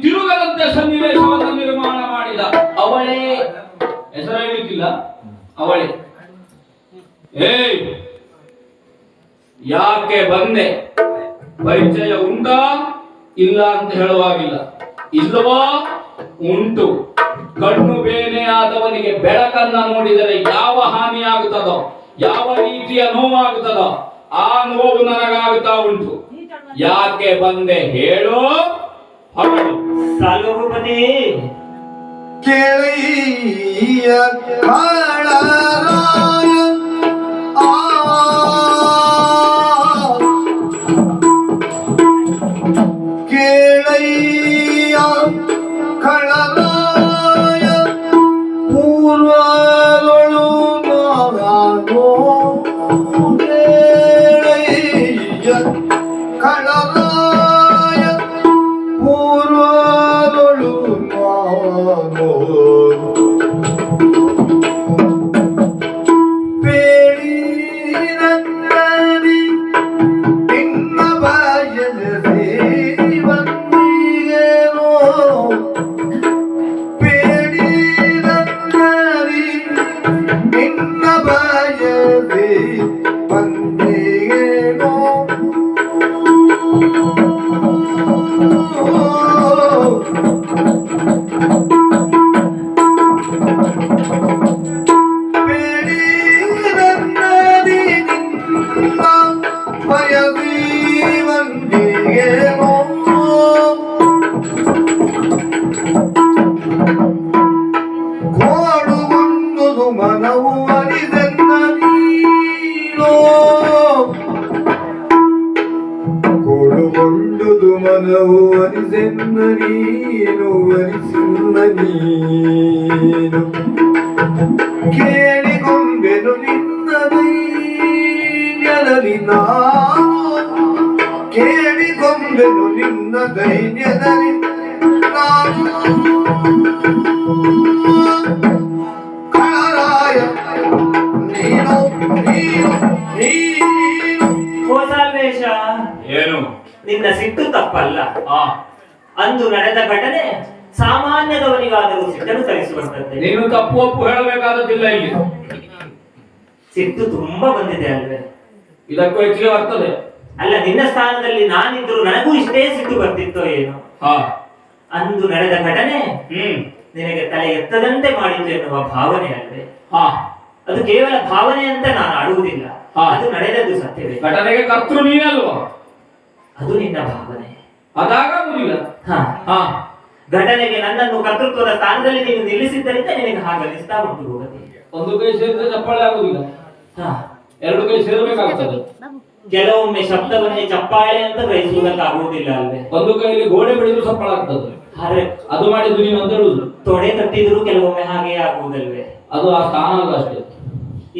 ತಿರುಗದಂತೆ ಸನ್ನಿವೇಶವನ್ನು ನಿರ್ಮಾಣ ಮಾಡಿದ ಅವಳೇ. ಹೆಸರು ಹೇಳಲಿಕ್ಕಿಲ್ಲ, ಅವಳೇ. ಏಯ್, ಯಾಕೆ ಬಂದೆ? ಪರಿಚಯ ಉಂಟಾ? ಇಲ್ಲ ಅಂತ ಹೇಳುವಾಗಿಲ್ಲ. ಇಲ್ಲವೋ? ಉಂಟು. ಕಣ್ಣು ಬೇನೆಯಾದವನಿಗೆ ಬೆಳಕನ್ನ ನೋಡಿದರೆ ಯಾವ ಹಾನಿಯಾಗುತ್ತದೋ, ಯಾವ ರೀತಿಯ ನೋವಾಗುತ್ತದೋ ಆ ನೋವು ನನಗಾಗುತ್ತಾ ಉಂಟು. ಯಾಕೆ ಬಂದೆ ಹೇಳು. ಅವಳು ಸಾಲುಪತಿ ಕೇಳಿಯ ಕಾಳರಾಯ ಕೇಳಯ್ಯ ಕಳರಾಯ ಪೂರ್ವದೊಳು ನಾನು ಕೇಳಯ್ಯ ಕಳರಾಯ ಪೂರ್ವದೊಳು ನಾನು ಬೇಡಿನಂದನಿ ನಿನ್ನ ಬಾಯಲ್ಲಿ ಬಂದಿಯೇನೋ ಬೇಡಿನಂದನಿ ನಿನ್ನ ಬಾಯಲ್ಲಿ ಬಂದಿಯೇನೋ ಕೋಡುಗೊಂಡುದು ಮನವು ಅರಿದೆನ್ನ ನೀನು ಕೋಡುಗೊಂಡುದು ಮನವು ಅರಿದೆನ್ನ ನೀನು ಅರಿಸಿನ್ನ ನೀನು ಕೇಳಿಕೊಂಬೆನು ನಿನ್ನ ದೈನ್ಯದಲ್ಲಿ ನಾನು ಕೇಳಿಕೊಂಬೆನು ನಿನ್ನ ದೈನ್ಯದಲ್ಲಿ ನಾನು ಕಳರಾಯ ನೀನು ನೀನು ನೀನು ಕೋಸಾಲ್ವೇಷ, ಏನು? ನಿನ್ನ ಸಿಟ್ಟು ತಪ್ಪಲ್ಲ. ಆ ಅಂದು ನಡೆದ ಘಟನೆ ಸಾಮಾನ್ಯದವನಿಗಾದರೂ ಸಿಟ್ಟನ್ನು ತರಿಸುವಂತದ್ದೇ. ನೀನು ತಪ್ಪು ಒಪ್ಪು ಹೇಳಬೇಕಾದದ್ದಿಲ್ಲ ಇಲ್ಲಿ. ಸಿಟ್ಟು ತುಂಬಾ ಬಂದಿದೆ ಅಲ್ವೇ? ಇದಕ್ಕೂ ಹೆಚ್ಚಿಗೆ ಬರ್ತದೆ. ಅಲ್ಲ, ನಿನ್ನ ಸ್ಥಾನದಲ್ಲಿ ನಾನಿದ್ರು ನನಗೂ ಇಷ್ಟೇ ಸಿಟ್ಟು ಬರ್ತಿತ್ತೋ ಏನು? ಅಂದು ನಡೆದ ಘಟನೆ ನಿನಗೆ ತಲೆ ಎತ್ತದಂತೆ ಮಾಡಿತು ಎನ್ನುವ ಭಾವನೆ ಅಲ್ವೇ? ಅದು ಕೇವಲ ಭಾವನೆ ಅಂತ ನಾನು ಆಡುವುದಿಲ್ಲ. ಅದು ನಡೆದದ್ದು ಸತ್ಯವೇ. ಘಟನೆಗೆ ಕರ್ತೃ ನೀನಲ್ವ? ಅದು ನಿನ್ನ ಭಾವನೆ. ಅದಾಗುವುದಿಲ್ಲ. ಘಟನೆಗೆ ನನ್ನನ್ನು ಕರ್ತೃತ್ವದ ಸ್ಥಾನದಲ್ಲಿ ನೀನು ನಿಲ್ಲಿಸಿದ್ದರಿಂದ ನಿನಗೆ ಹಾಗನಿಸ್ತಾ ಉಂಟು ಭೂಪತಿ. ಒಂದು ಕೈ ಸೇರಿದ್ರೆ ಚಪ್ಪಾಳೆ ಆಗುದಿಲ್ಲ, ಎರಡು ಕೈ ಸೇರಬೇಕಾಗುತ್ತದೆ. ಕೆಲವೊಮ್ಮೆ ಶಬ್ದವನ್ನೇ ಚಪ್ಪಾಳೆ ಅಂತ ಗ್ರಹಿಸುವುದಕ್ಕಾಗುವುದಿಲ್ಲ ಅಲ್ವೇ? ಒಂದು ಕೈಯಲ್ಲಿ ಗೋಡೆ ಬೆಳೆದ್ರು ಚಪ್ಪಾಳೆ ಆಗ್ತದೆ. ಆದ್ರೆ ಅದು ಮಾಡಿದ್ದು ನೀನು ಅಂತ ಹೇಳುದು. ತೊಡೆ ತಟ್ಟಿದ್ರು ಕೆಲವೊಮ್ಮೆ ಹಾಗೆ ಆಗುವುದಲ್ವೇ? ಅದು ಆ ಸ್ಥಾನ ಅಲ್ಲ ಅಷ್ಟೇ.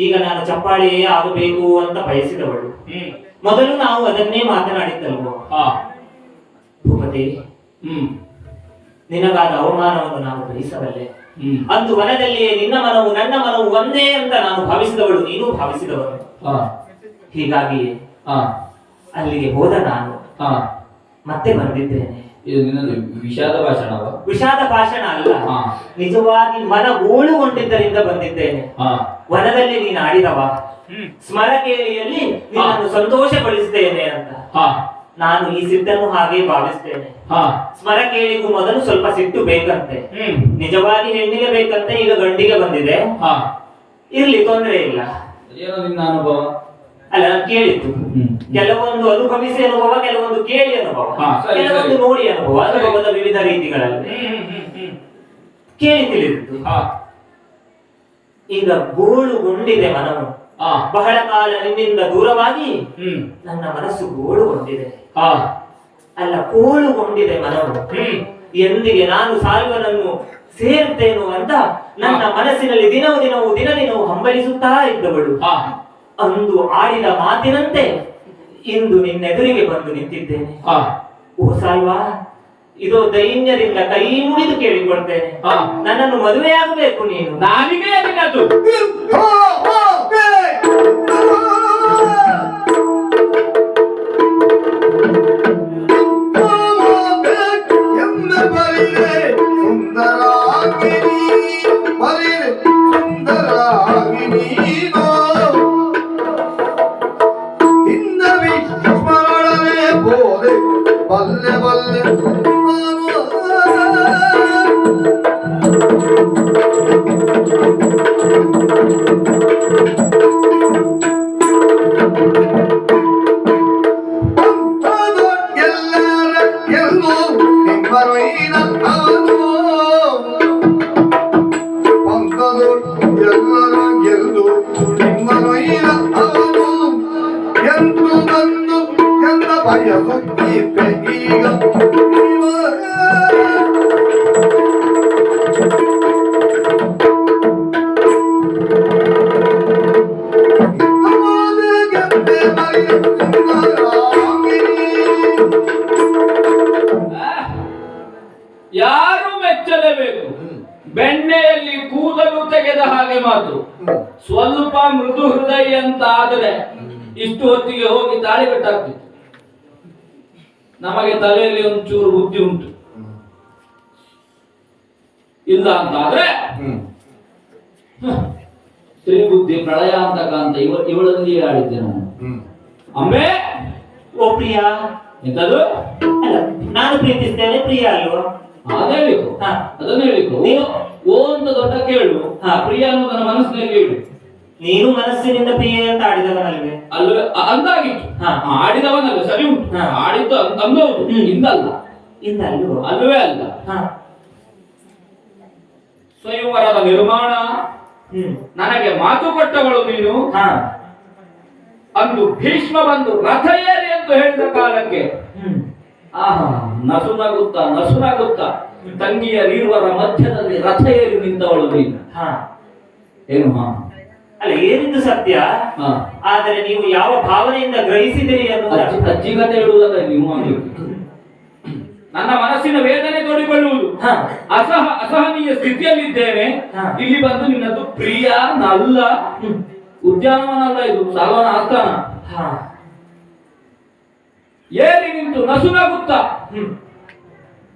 ಈಗ ನಾನು ಚಪ್ಪಾಳೆಯೇ ಆಗಬೇಕು ಅಂತ ಬಯಸಿದವಳು. ಮೊದಲು ನಾವು ಅದನ್ನೇ ಮಾತನಾಡಿದ್ದಲ್ವೋ? ಭೂಪತಿ, ನಿನಗಾದ ಅವಮಾನವನ್ನು ನಾನು ಗ್ರಹಿಸಬಲ್ಲೆ. ಅಂದು ವನದಲ್ಲಿಯೇ ನಿನ್ನ ಮನವು ನನ್ನ ಮನವು ಒಂದೇ ಅಂತ ನಾನು ಭಾವಿಸಿದವಳು, ನೀನು ಭಾವಿಸಿದವನು. ಹೀಗಾಗಿ ಅಲ್ಲಿಗೆ ಹೋದ ನಾನು ಮತ್ತೆ ಬಂದಿದ್ದೇನೆ. ಇದು ನಿನ್ನದು ವಿಷಾದ ಭಾಷಣವ? ವಿಷಾದ ಭಾಷಣ ಅಲ್ಲ, ನಿಜವಾಗಿ ಮನಗೋಳುಗೊಂಡಿದ್ದರಿಂದ ಬಂದಿದ್ದೇನೆ. ವನದಲ್ಲಿ ನೀನು ಆಡಿದವ ಸ್ಮರಕೇಳಿಯಲ್ಲಿ ನಿನ್ನನ್ನು ಸಂತೋಷಗೊಳಿಸಿದ್ದೇನೆ ಅಂತ ನಾನು ಈ ಸಿಟ್ಟನ್ನು ಹಾಗೆ ಭಾವಿಸ್ತೇನೆ. ಸ್ಮರಕೇಳಿಗೂ ಮೊದಲು ಸ್ವಲ್ಪ ಸಿಟ್ಟು ಬೇಕಂತೆ. ನಿಜವಾಗಿ ಹೆಣ್ಣಿಗೆ ಬೇಕಂತೆ, ಈಗ ಗಂಡಿಗೆ ಬಂದಿದೆ. ಇರ್ಲಿ, ತೊಂದರೆ ಇಲ್ಲ. ಏನೋ ನಿನ್ನ ಅನುಭವ ಅಲ್ಲ, ನಾನು ಕೇಳಿದ್ದು ಕೆಲವೊಂದು ಅನುಭವಿಸಿ ಅನುಭವ, ಕೆಲವೊಂದು ಕೇಳಿ ಅನುಭವ, ಕೆಲವೊಂದು ನೋಡಿ ಅನುಭವ, ಅನುಭವದ ವಿವಿಧ ರೀತಿಗಳಲ್ಲಿ ಕೇಳಿ ತಿಳಿದಿತ್ತು. ಈಗ ಗೋಳುಗೊಂಡಿದೆ ಮನವು. ಬಹಳ ಕಾಲ ನಿನ್ನಿಂದ ದೂರವಾಗಿ ನನ್ನ ಮನಸ್ಸು ಗೋಳುಗೊಂಡಿದೆ. ಅಲ್ಲ, ಕೋಳುಗೊಂಡಿದೆ ಮನವು. ಎಂದಿಗೆ ನಾನು ಸಾಲ್ವನನ್ನು ಸೇರ್ತೇನು ಅಂತ ನನ್ನ ಮನಸ್ಸಿನಲ್ಲಿ ದಿನವೂ ದಿನವೂ ಹಂಬಲಿಸುತ್ತಾ ಇದ್ದವಳು. ಅಂದು ಆಡಿದ ಮಾತಿನಂತೆ ಇಂದು ನಿನ್ನೆದುರಿಗೆ ಬಂದು ನಿಂತಿದ್ದೇನೆ. ಓ ಸಾಲ್ವಾ, ಇದು ದೈನ್ಯದಿಂದ ಕೈ ಮುಗಿದು ಕೇಳಿಕೊಳ್ತೇನೆ, ನನ್ನನ್ನು ಮದುವೆಯಾಗಬೇಕು ನೀನು. ನಾನಿಗೆ ಅದು ಎಂಬ ಬಲ್ಲೆ ಬಲ್ಲೆ ಎಲ್ಲರ ಎಲ್ಲೋ ನಿಮ್ಮರೊಯ್ನ ಅವನು ಪಂಥದೊಳು ಎಲ್ಲರ ಗೆಲ್ಲು ನಿಮ್ಮರೊಯ್ನ ಅವನು ಎಂದು ಬಂದು ಎಲ್ಲ ಬಯಸುತ್ತೀಪೆ ಈಗ ಯಾರು ಮೆಚ್ಚಲೇಬೇಕು. ಬೆಣ್ಣೆಯಲ್ಲಿ ಕೂದಲು ತೆಗೆದ ಹಾಗೆ ಮಾತು. ಸ್ವಲ್ಪ ಮೃದು ಹೃದಯ ಅಂತ ಆದರೆ ಇಷ್ಟು ಹೊತ್ತಿಗೆ ಹೋಗಿ ತಾಳಿ ಕಟ್ಟಾಗ್ತಿತ್ತು. ನಮಗೆ ತಲೆಯಲ್ಲಿ ಒಂಚೂರು ಬುದ್ಧಿ ಉಂಟು, ಇಲ್ಲ ಅಂತ ಆದ್ರೆ ಸ್ತ್ರೀ ಬುದ್ಧಿ ಪ್ರಳಯ ಅಂತಕ ಅಂತ ಇವಳಲ್ಲಿ ಆಡಿದ್ದೆ ನಾನು. ಅಮ್ಮೆ ಓ ಪ್ರಿಯ, ಎಂತದು? ಅಲ್ಲ, ನಾನು ಪ್ರೀತಿಸ್ತೇನೆ ಪ್ರಿಯ ಅಲ್ವಾ? ಅದೇ ಹೇಳಿಕೊ, ಅದನ್ನ ಹೇಳಿಕೊ. ಓ ಅಂತ ದೊಡ್ಡ ಕೇಳು, ಪ್ರಿಯ ಅನ್ನೋದನ್ನ ಮನಸ್ಸಿನಲ್ಲಿ ಹೇಳು. ನೀನು ಮನಸ್ಸಿನಿಂದ ಪ್ರಿಯ ಅಂತ ಆಡಿದವನಲ್ವೇ? ಅಲ್ವೇ ಅಂದಾಗಿತ್ತು. ಆಡಿದವನಲ್ಲ, ಸರಿ ಉಂಟು. ಆಡಿದ್ದು ಅಂದೌದು, ಇಂದಲ್ಲ. ಇಂದಲ್ವ? ಅಲ್ವೇ ಅಲ್ಲ. ಸ್ವಯಂವರದ ನಿರ್ಮಾಣ ನನಗೆ ಮಾತು ಕೊಟ್ಟವಳು ನೀನು. ಅಂದು ಭೀಷ್ಮ ಬಂದು ರಥ ಏರಿ ಎಂದು ಹೇಳಿದ ಕಾಲಕ್ಕೆ ನಸುನಗುತ್ತಾ ತಂಗಿಯರಿರುವರ ಮಧ್ಯದಲ್ಲಿ ರಥ ಏರಿ ನಿಂತವಳು ನೀನು. ಏನು ಅಲ್ಲ, ಏನಿದ್ದು ಸತ್ಯ. ಆದರೆ ನೀವು ಯಾವ ಭಾವನೆಯಿಂದ ಗ್ರಹಿಸಿದಿರಿ ಅನ್ನೋದು ಅಜ್ಜಿಗತೆ ಹೇಳುವುದಲ್ಲ ನೀವು. ನನ್ನ ಮನಸ್ಸಿನ ವೇದನೆ ತೋಡಿಕೊಳ್ಳುವುದು. ಅಸಹನೀಯ ಸ್ಥಿತಿಯಲ್ಲಿದ್ದೇನೆ. ಇಲ್ಲಿ ಬಂದು ನಿನ್ನದು ಪ್ರಿಯ ನಲ್ಲ, ಉದ್ಯಾನವನ ಅಲ್ಲ, ಇದು ಸಾಲವನ ಆಸ್ಥಾನ. ಏರಿ ನಿಂತು ನಸುನಗುತ್ತ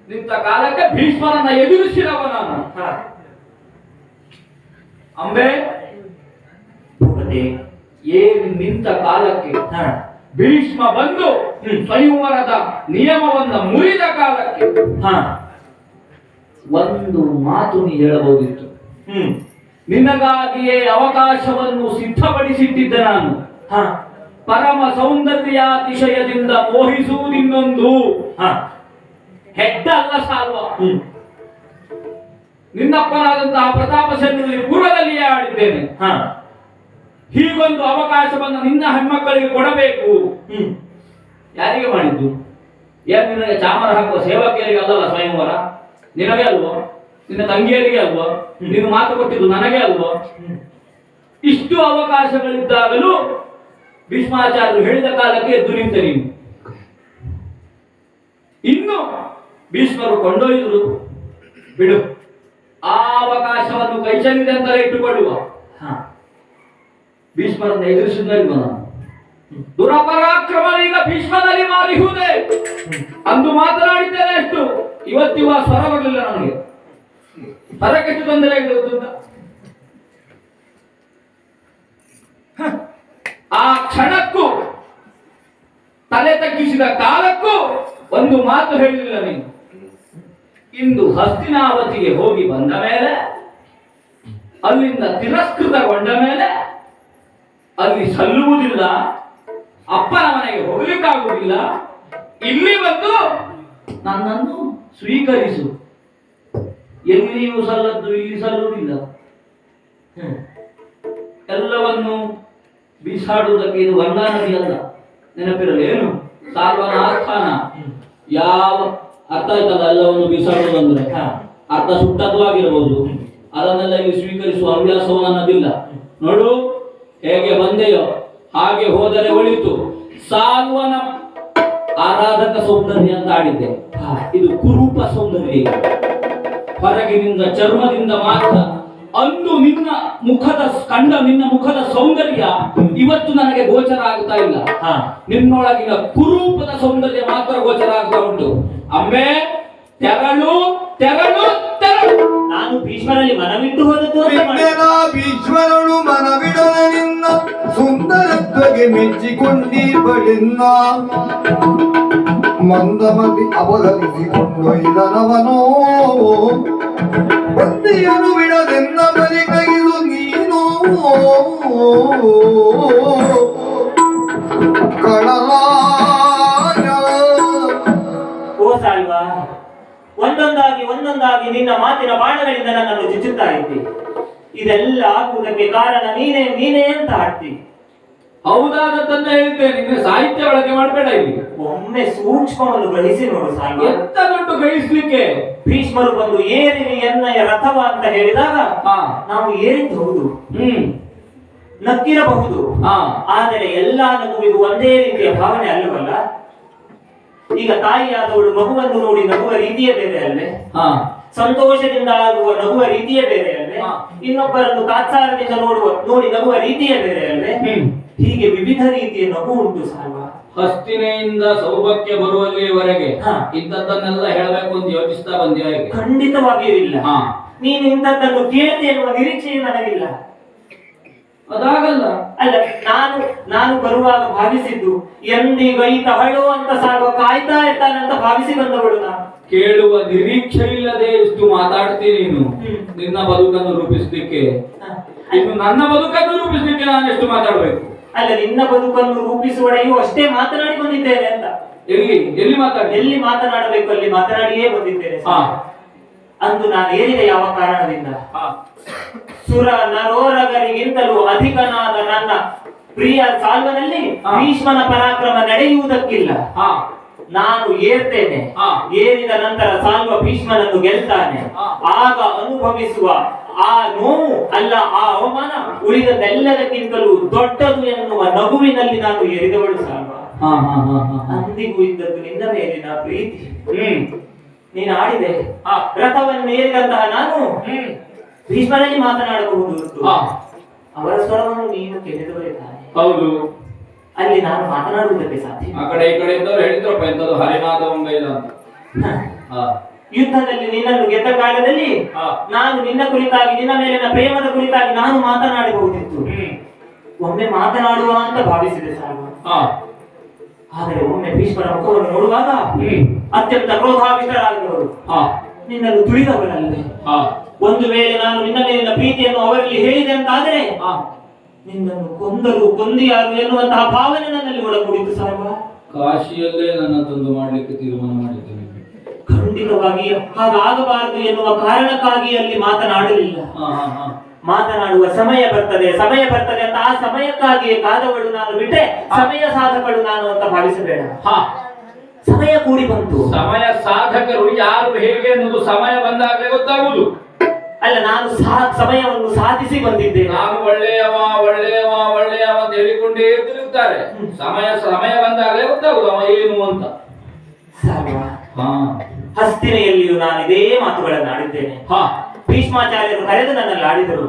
ನಿಂತ ಕಾಲಕ್ಕೆ ಭೀಷ್ಮರನ್ನ ಎದುರಿಸಿದವ ನಾನು. ಅಂಬೆ ಏರಿ ನಿಂತ ಕಾಲಕ್ಕೆ ಭೀಷ್ಮ ಬಂದು ಸ್ವಯಂವರದ ನಿಯಮವನ್ನ ಮುರಿದ ಕಾಲಕ್ಕೆ ಒಂದು ಮಾತು ನೀ ಹೇಳಬಹುದಿತ್ತು. ನಿನಗಾಗಿಯೇ ಅವಕಾಶವನ್ನು ಸಿದ್ಧಪಡಿಸಿಟ್ಟಿದ್ದೆ ನಾನು. ಪರಮ ಸೌಂದರ್ಯಾತಿಶಯದಿಂದ ಮೋಹಿಸುವುದಿನ್ನೊಂದು. ಹೆಡ್ಡ ಅಲ್ಲ ಸಾಲ್ವ. ನಿನ್ನಪ್ಪನಾದಂತಹ ಪ್ರತಾಪ ಸೇನಲ್ಲಿ ಪೂರ್ವದಲ್ಲಿಯೇ ಆಡಿದ್ದೇನೆ. ಹೀಗೊಂದು ಅವಕಾಶವನ್ನು ನಿನ್ನ ಹೆಣ್ಮಕ್ಕಳಿಗೆ ಕೊಡಬೇಕು. ಯಾರಿಗೆ ಮಾಡಿದ್ದು? ಏನ್ ನಿನಗೆ ಚಾಮರ ಹಾಕುವ ಸೇವಕಿಯರಿಗೆ ಅಲ್ಲಲ್ಲ ಸ್ವಯಂವರ? ನಿನಗೆ ಅಲ್ವೋ? ನಿನ್ನ ತಂಗಿಯರಿಗೆ ಅಲ್ವೋ? ನೀನು ಮಾತು ಕೊಟ್ಟಿದ್ದು ನನಗೆ ಅಲ್ವೋ? ಇಷ್ಟು ಅವಕಾಶಗಳಿದ್ದಾಗಲೂ ಭೀಷ್ಮಾಚಾರ್ಯರು ಹೇಳಿದ ಕಾಲಕ್ಕೆ ಎದ್ದು ನಿಂತ ನೀನು. ಇನ್ನು ಭೀಷ್ಮರು ಕೊಂಡೊಯ್ದರು ಬಿಡು, ಆ ಅವಕಾಶವನ್ನು ಕೈಚಲಿದೆ ಅಂತಲೇ ಇಟ್ಟುಕೊಳ್ಳುವ. ಭೀಷ್ಮರನ್ನು ಎದುರಿಸಿದ್ನಲ್ವ ನಾನು. ದುರಪರಾಕ್ರಮ ಈಗ ಭೀಷ್ಮನಲ್ಲಿ ಮಾರಿಹುದೇ ಅಂದು ಮಾತನಾಡಿದ್ದೇನೆ. ಅಷ್ಟು ಇವತ್ತಿವ ಸ್ವರ ಬರಲಿಲ್ಲ ನನಗೆ. ಸ್ವರಕ್ಕೆಷ್ಟು ತೊಂದರೆ ಆಗಿರುತ್ತ. ಆ ಕ್ಷಣಕ್ಕೂ ತಲೆ ತಗ್ಗಿಸಿದ ಕಾಲಕ್ಕೂ ಒಂದು ಮಾತು ಹೇಳಿಲ್ಲ ನೀನು. ಇಂದು ಹಸ್ತಿನಾವತಿಗೆ ಹೋಗಿ ಬಂದ ಮೇಲೆ, ಅಲ್ಲಿಂದ ತಿರಸ್ಕೃತಗೊಂಡ ಮೇಲೆ ಅಲ್ಲಿ ಸಲ್ಲುವುದಿಲ್ಲ, ಅಪ್ಪನ ಮನೆಗೆ ಹೋಗಲಿಕ್ಕಾಗುವುದಿಲ್ಲ, ಇಲ್ಲಿ ಬಂದು ನನ್ನನ್ನು ಸ್ವೀಕರಿಸು. ಎಲ್ಲಿಯೂ ಸಲ್ಲದ್ದು ಇಲ್ಲಿ ಸಲ್ಲುವುದಿಲ್ಲ. ಎಲ್ಲವನ್ನು ಬೀಸಾಡುವುದಕ್ಕೆ ಇದು ಗಂಗಾ ನದಿ ಅಲ್ಲ, ನೆನಪಿರಲಿ. ಏನು ಸಾಲ್ವನ ಆಸ್ಥಾನ. ಯಾವ ಅರ್ಥ ಆಯ್ತಲ್ಲ, ಎಲ್ಲವನ್ನು ಬೀಸಾಡುವುದಂದ್ರೆ ಅರ್ಥ ಸುಟ್ಟದ್ದು ಆಗಿರಬಹುದು. ಅದನ್ನೆಲ್ಲ ಇಲ್ಲಿ ಸ್ವೀಕರಿಸುವ ಹವ್ಯಾಸವು ನನ್ನದಿಲ್ಲ. ನೋಡು, ಹೇಗೆ ಬಂದೆಯೋ ಹಾಗೆ ಹೋದರೆ ಒಳಿತು. ಸಾಲ್ವನ ಆರಾಧಕ ಸೌಂದರ್ಯ ಅಂತ ಆಡಿದ್ದೆ. ಇದು ಕುರೂಪ ಸೌಂದರ್ಯ. ಹೊರಗಿನಿಂದ ಚರ್ಮದಿಂದ ಮಾತ್ರ. ಅಂದು ನಿನ್ನ ಮುಖದ ಸೌಂದರ್ಯ ಇವತ್ತು ನನಗೆ ಗೋಚರ ಆಗ್ತಾ ಇಲ್ಲ. ನಿನ್ನೊಳಗಿನ ಕುರೂಪದ ಸೌಂದರ್ಯ ಮಾತ್ರ ಗೋಚರ ಆಗ್ತಾ ಉಂಟು. ಅಮ್ಮೆ, ತೆರಳು ತೆರಳು ತೆರಳು. ನಾನು ಭೀಷ್ಮರಲ್ಲಿ ಮನವಿಟ್ಟು ಹೋದದ್ದು. ಭೀಷ್ಮರಳು ಮನವಿಡಲ ನಿನ್ನ ಸುಂದರತ್ವಗೆ ನನಗೆ ಮೆಚ್ಚಿಕೊಂಡಿರ್ಬಳಿನ್ನ ಮಂದಮತಿ ಅಪಹರಿಸಿಕೊಂಡೊಯ್ದನವನೋ ಬಂದಿಯನು ಬಿಡದೆನ್ನ ಬಲಿ ಕೈದು ನೀನು ಕಳಲಾಯ. ಓ ಸಾಲ್ವಾ, ಒಂದೊಂದಾಗಿ ನಿನ್ನ ಮಾತಿನ ಬಾಣಗಳಿಂದ ನನ್ನನ್ನು ಚುಚ್ಚುತ್ತಾ ಇದ್ದಿ. ಇದೆಲ್ಲ ಆಗುವುದಕ್ಕೆ ಕಾರಣ ನೀನೇ ಅಂತ ಆಡ್ತಿ. ಹೌದಾದದ್ದನ್ನ ಹೇಳ್ತೇನೆ, ನಿನ್ನ ಸಾಹಿತ್ಯ ಬಳಕೆ ಮಾಡಬೇಡ ಇಲ್ಲಿ. ಒಮ್ಮೆ ಸೂಕ್ಷ್ಮವನ್ನು ಗ್ರಹಿಸಿ ನೋಡು ಸಾಲ್ವ. ಎಂತ ದುಡ್ಡು ಗ್ರಹಿಸ್ಲಿಕ್ಕೆ? ಭೀಷ್ಮರು ಬಂದು ಏರಿರಿ ಎನ್ನಯ ರಥವ ಅಂತ ಹೇಳಿದಾಗ ನಾವು ಏರಿದ್ದು ಹೌದು, ನಕ್ಕಿರಬಹುದು. ಆದರೆ ಎಲ್ಲಾ ನಗುವಿಗೂ ಒಂದೇ ರೀತಿಯ ಭಾವನೆ ಅಲ್ಲವಲ್ಲ. ಈಗ ತಾಯಿಯಾದವಳು ಮಗುವನ್ನು ನೋಡಿ ನಗುವ ರೀತಿಯೇ ಬೇರೆ ಅಲ್ವೇ? ಸಂತೋಷದಿಂದ ಆಗುವ ನಗುವ ರೀತಿಯೇ ಬೇರೆ ಅಲ್ವೇ? ಇನ್ನೊಬ್ಬರನ್ನು ತಾತ್ಸಾರದಿಂದ ನೋಡಿ ನಗುವ ರೀತಿಯೇ ಬೇರೆ ಅಲ್ವೇ? ಹೀಗೆ ವಿವಿಧ ರೀತಿಯ ನಗು ಉಂಟು ಸಾಲ್ವ. ಹಸ್ತಿನೆಯಿಂದ ಸೌಭಾಗ್ಯ ಬರುವಲ್ಲಿವರೆಗೆ ಇಂಥದ್ದನ್ನೆಲ್ಲ ಹೇಳಬೇಕು ಅಂತ ಯೋಚಿಸ್ತಾ ಬಂದ್ಯಾ? ಖಂಡಿತವಾಗಿಯೂ ಇಲ್ಲ. ನೀನು ಇಂಥದ್ದನ್ನು ಕೇಳ್ತಿ ಎನ್ನುವ ನಿರೀಕ್ಷೆಯೂ ನನಗಿಲ್ಲ. ಅದಾಗಲ್ಲ. ಅಲ್ಲ, ನಾನು ಬರುವಾಗ ಭಾವಿಸಿದ್ದು ಎಂದಿಗೈತ ಹಳು ಅಂತ ಸಾಲ್ವ ಕಾಯ್ತಾ ಇರ್ತಾನಂತ ಭಾವಿಸಿ ಬಂದವಳು ನಾನು. ಕೇಳುವ ನಿರೀಕ್ಷೆ ಇಲ್ಲದೆ ಇಷ್ಟು ಮಾತಾಡ್ತೀನಿ ನೀನು ನಿನ್ನ ಬದುಕನ್ನು ರೂಪಿಸ್ಲಿಕ್ಕೆ. ಇನ್ನು ನನ್ನ ಬದುಕನ್ನು ರೂಪಿಸ್ಲಿಕ್ಕೆ ನಾನು ಎಷ್ಟು ಮಾತಾಡ್ಬೇಕು? ಅಲ್ಲ, ನಿನ್ನ ಬದುಕನ್ನು ರೂಪಿಸುವಡೆಯೂ ಅಷ್ಟೇ ಮಾತನಾಡಿ ಬಂದಿದ್ದೇನೆ ಅಂತ. ಎಲ್ಲಿ ಮಾತನಾಡಬೇಕು ಅಲ್ಲಿ ಮಾತನಾಡಿಯೇ ಬಂದಿದ್ದೇನೆ. ಅಂದು ನಾನು ಏರಿದ ಯಾವ ಕಾರಣದಿಂದ? ಸುರ ನರೋರಗರಿಗಿಂತಲೂ ಅಧಿಕನಾದ ನನ್ನ ಪ್ರಿಯ ಸಾಲ್ವನಲ್ಲಿ ಭೀಷ್ಮನ ಪರಾಕ್ರಮ ನಡೆಯುವುದಕ್ಕಿಲ್ಲ. ನಾನು ಏರ್ತೇನೆ. ಏರಿದ ನಂತರ ಸಾಲ್ವ ಭೀಷ್ಮನನ್ನು ಗೆಲ್ತಾನೆ. ಆಗ ಅನುಭವಿಸುವ ಆ ನೋವು ಅಲ್ಲ, ಆ ಅವಮಾನ ಉಳಿದದೆಲ್ಲದಕ್ಕಿಂತಲೂ ದೊಡ್ಡದು ಎನ್ನುವ ನಗುವಿನಲ್ಲಿ ನಾನು ಏರಿದವಳು ಸಾಲ್ವ. ಅಂದಿಗೂ ಇದ್ದದ್ದು ನಿನ್ನ ಮೇಲಿನ ಪ್ರೀತಿ. ನೀನು ಆಡಿದೆ. ರಥವನ್ನು ಏರಿದಂತಹ ನಾನು ಭೀಷ್ಮನಲ್ಲಿ ಮಾತನಾಡಬಹುದು. ಅವರ ಸ್ವರವನ್ನು ನೀನು ಕೇಳಿದವರೇ ತಾನೆ. ಹೌದು. ಅಲ್ಲಿ ನಾನು ಮಾತನಾಡುವುದಕ್ಕೆ ಸಾಧ್ಯ? ಆ ಕಡೆ ಈ ಕಡೆ ಇದ್ದವ್ರು ಹೇಳಿದ್ರಪ್ಪ ಎಂತದ್ದು ಹರಿನಾಥ ಒಂಗೈದ ಅಂತ. ಯುದ್ಧದಲ್ಲಿ ನಿನ್ನನ್ನು ಗೆದ್ದ ಕಾಲದಲ್ಲಿ ನಾನು ನಿನ್ನ ಕುರಿತಾಗಿ, ನಿನ್ನ ಮೇಲಿನ ಪ್ರೇಮದ ಕುರಿತಾಗಿ ನಾನು ಮಾತನಾಡಬಹುದಿತ್ತು. ಒಮ್ಮೆ ಮಾತನಾಡುವ ಅಂತ ಭಾವಿಸಿದೆ ಸಾಲ್ವ. ಆದರೆ ಒಮ್ಮೆ ಭೀಷ್ಮರ ಮುಖವನ್ನು ನೋಡುವಾಗ ಅತ್ಯಂತ ಕ್ರೋಧಾವಿಷ್ಟರಾಗಿರುವರು. ನಿನ್ನನ್ನು ತುಳಿದವರಲ್ಲೇ. ಒಂದು ವೇಳೆ ನಾನು ನಿನ್ನ ಮೇಲಿನ ಪ್ರೀತಿಯನ್ನು ಅವರಲ್ಲಿ ಹೇಳಿದೆ ಅಂತಾದರೆ ನಿನ್ನನ್ನು ಕೊಂದರು ಕೊಂದಿಯಾರು ಎನ್ನುವಂತಹ ಭಾವನೆ ನನ್ನಲ್ಲಿ ಒಳಗೂಡಿತು ಸಾಲ್ವ. ಕಾಶಿಯಲ್ಲೇ ನನ್ನ ತಂದು ಮಾಡ್ಲಿಕ್ಕೆ ತೀರ್ಮಾನ ಮಾಡಿದ್ದೇನೆ. ಖಂಡಿತವಾಗಿ ಹಾಗಾಗಬಾರದು ಎನ್ನುವ ಕಾರಣಕ್ಕಾಗಿ ಅಲ್ಲಿ ಮಾತನಾಡಲಿಲ್ಲ. ಮಾತನಾಡುವ ಸಮಯ ಬರ್ತದೆ ಅಂತ ಆ ಸಮಯಕ್ಕಾಗಿಯೇ ಕಾದವಳು ನಾನು ಬಿಟ್ಟೆ ಸಮಯ ಸಾಧಕಳು ನಾನು ಅಂತ ಭಾವಿಸಬೇಡ. ಸಮಯ ಕೂಡಿ ಬಂತು. ಸಮಯ ಸಾಧಕರು ಯಾರು ಹೇಗೆ ಅನ್ನೋದು ಸಮಯ ಬಂದಾಗಲೇ ಗೊತ್ತಾಗುವುದು. ಅಲ್ಲ, ನಾನು ಸಮಯವನ್ನು ಸಾಧಿಸಿ ಬಂದಿದ್ದೇನೆ. ನಾನು ಒಳ್ಳೆಯವ ಅಂತ ಹೇಳಿಕೊಂಡೇ ತಿರುಗುತ್ತಾರೆ. ಸಮಯ ಬಂದಾಗಲೇ ಗೊತ್ತಾಗುದು ಅವ ಏನು ಅಂತ. ಹಸ್ತಿನೆಯಲ್ಲಿಯೂ ನಾನು ಇದೇ ಮಾತುಗಳನ್ನು ಆಡಿದ್ದೇನೆ. ಭೀಷ್ಮಾಚಾರ್ಯರು ಕರೆದು ನನ್ನಲ್ಲಿ ಆಡಿದರು.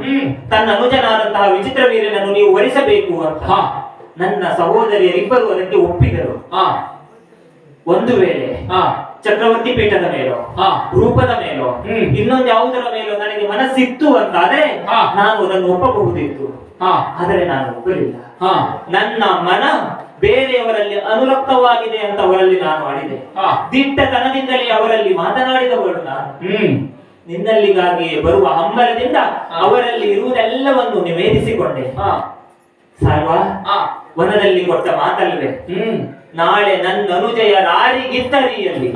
ತನ್ನ ಅನುಜನಾದಂತಹ ವಿಚಿತ್ರ ವೀರನನ್ನು ನೀವು ವರಿಸಬೇಕು ಅಂತ. ನನ್ನ ಸಹೋದರಿಯರಿಬ್ಬರು ಅದಕ್ಕೆ ಒಪ್ಪಿದರು. ಒಂದು ವೇಳೆ ಚಕ್ರವರ್ತಿ ಪೀಠದ ಮೇಲೋ ರೂಪದ ಮೇಲೋ ಇನ್ನೊಂದು ಯಾವುದರ ಮೇಲೋ ನನಗೆ ಮನಸ್ಸಿತ್ತು ಅಂತಾದ್ರೆ ನಾನು ಅದನ್ನು ಒಪ್ಪಬಹುದಿತ್ತು. ಆದರೆ ನಾನು ಒಪ್ಪಲಿಲ್ಲ. ನನ್ನ ಮನ ಬೇರೆಯವರಲ್ಲಿ ಅನುರಕ್ತವಾಗಿದೆ ಅಂತ ಅವರಲ್ಲಿ ನಾನು ಆಡಿದೆ. ದಿಟ್ಟತನದಿಂದಲೇ ಅವರಲ್ಲಿ ಮಾತನಾಡಿದವಳು ನಾನು. ನಿನ್ನಲ್ಲಿಗಾಗಿಯೇ ಬರುವ ಹಂಬಲದಿಂದ ಅವರಲ್ಲಿ ಇರುವುದೆಲ್ಲವನ್ನು ನಿವೇದಿಸಿಕೊಂಡೆ. ಸಾಲ್ವಾ, ವನದಲ್ಲಿ ಕೊಟ್ಟ ಮಾತಲ್ವೇ, ನಾಳೆ ನನ್ನ ಅನುಜಯ ರಾರಿಗಿತ್ತರಿಯಲ್ಲಿ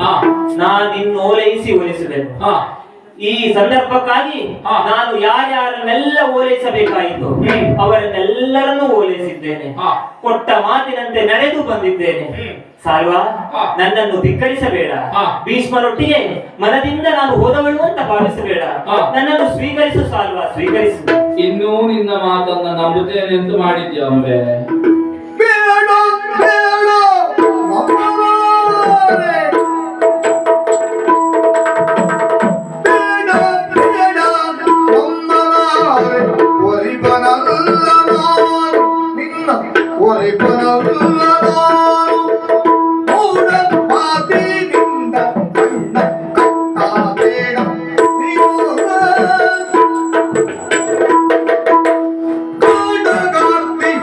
ನಾನಿನ್ನು ಓಲೈಸಿ ಒಲಿಸುವೆನು. ಈ ಸಂದರ್ಭಕ್ಕಾಗಿ ನಾನು ಯಾರ್ಯಾರನ್ನೆಲ್ಲ ಓಲೈಸಬೇಕಾಯಿತು ಅವರನ್ನೆಲ್ಲರನ್ನೂ ಓಲೈಸಿದ್ದೇನೆ. ಕೊಟ್ಟ ಮಾತಿನಂತೆ ನಡೆದು ಬಂದಿದ್ದೇನೆ. ಸಾಲ್ವಾ, ನನ್ನನ್ನು ಧಿಕ್ಕರಿಸಬೇಡ. ಭೀಷ್ಮರೊಟ್ಟಿಗೆ ಮನದಿಂದ ನಾನು ಹೋದವಳು ಅಂತ ಭಾವಿಸಬೇಡ. ನನ್ನನ್ನು ಸ್ವೀಕರಿಸು ಸಾಲ್ವಾ, ಸ್ವೀಕರಿಸು. ಇನ್ನೂ ನಿನ್ನ ಮಾತನ್ನ ನಂಬುತ್ತೇನೆ ಎಂದು ಮಾಡಿದ್ಯಾ ಅಂಬೆ?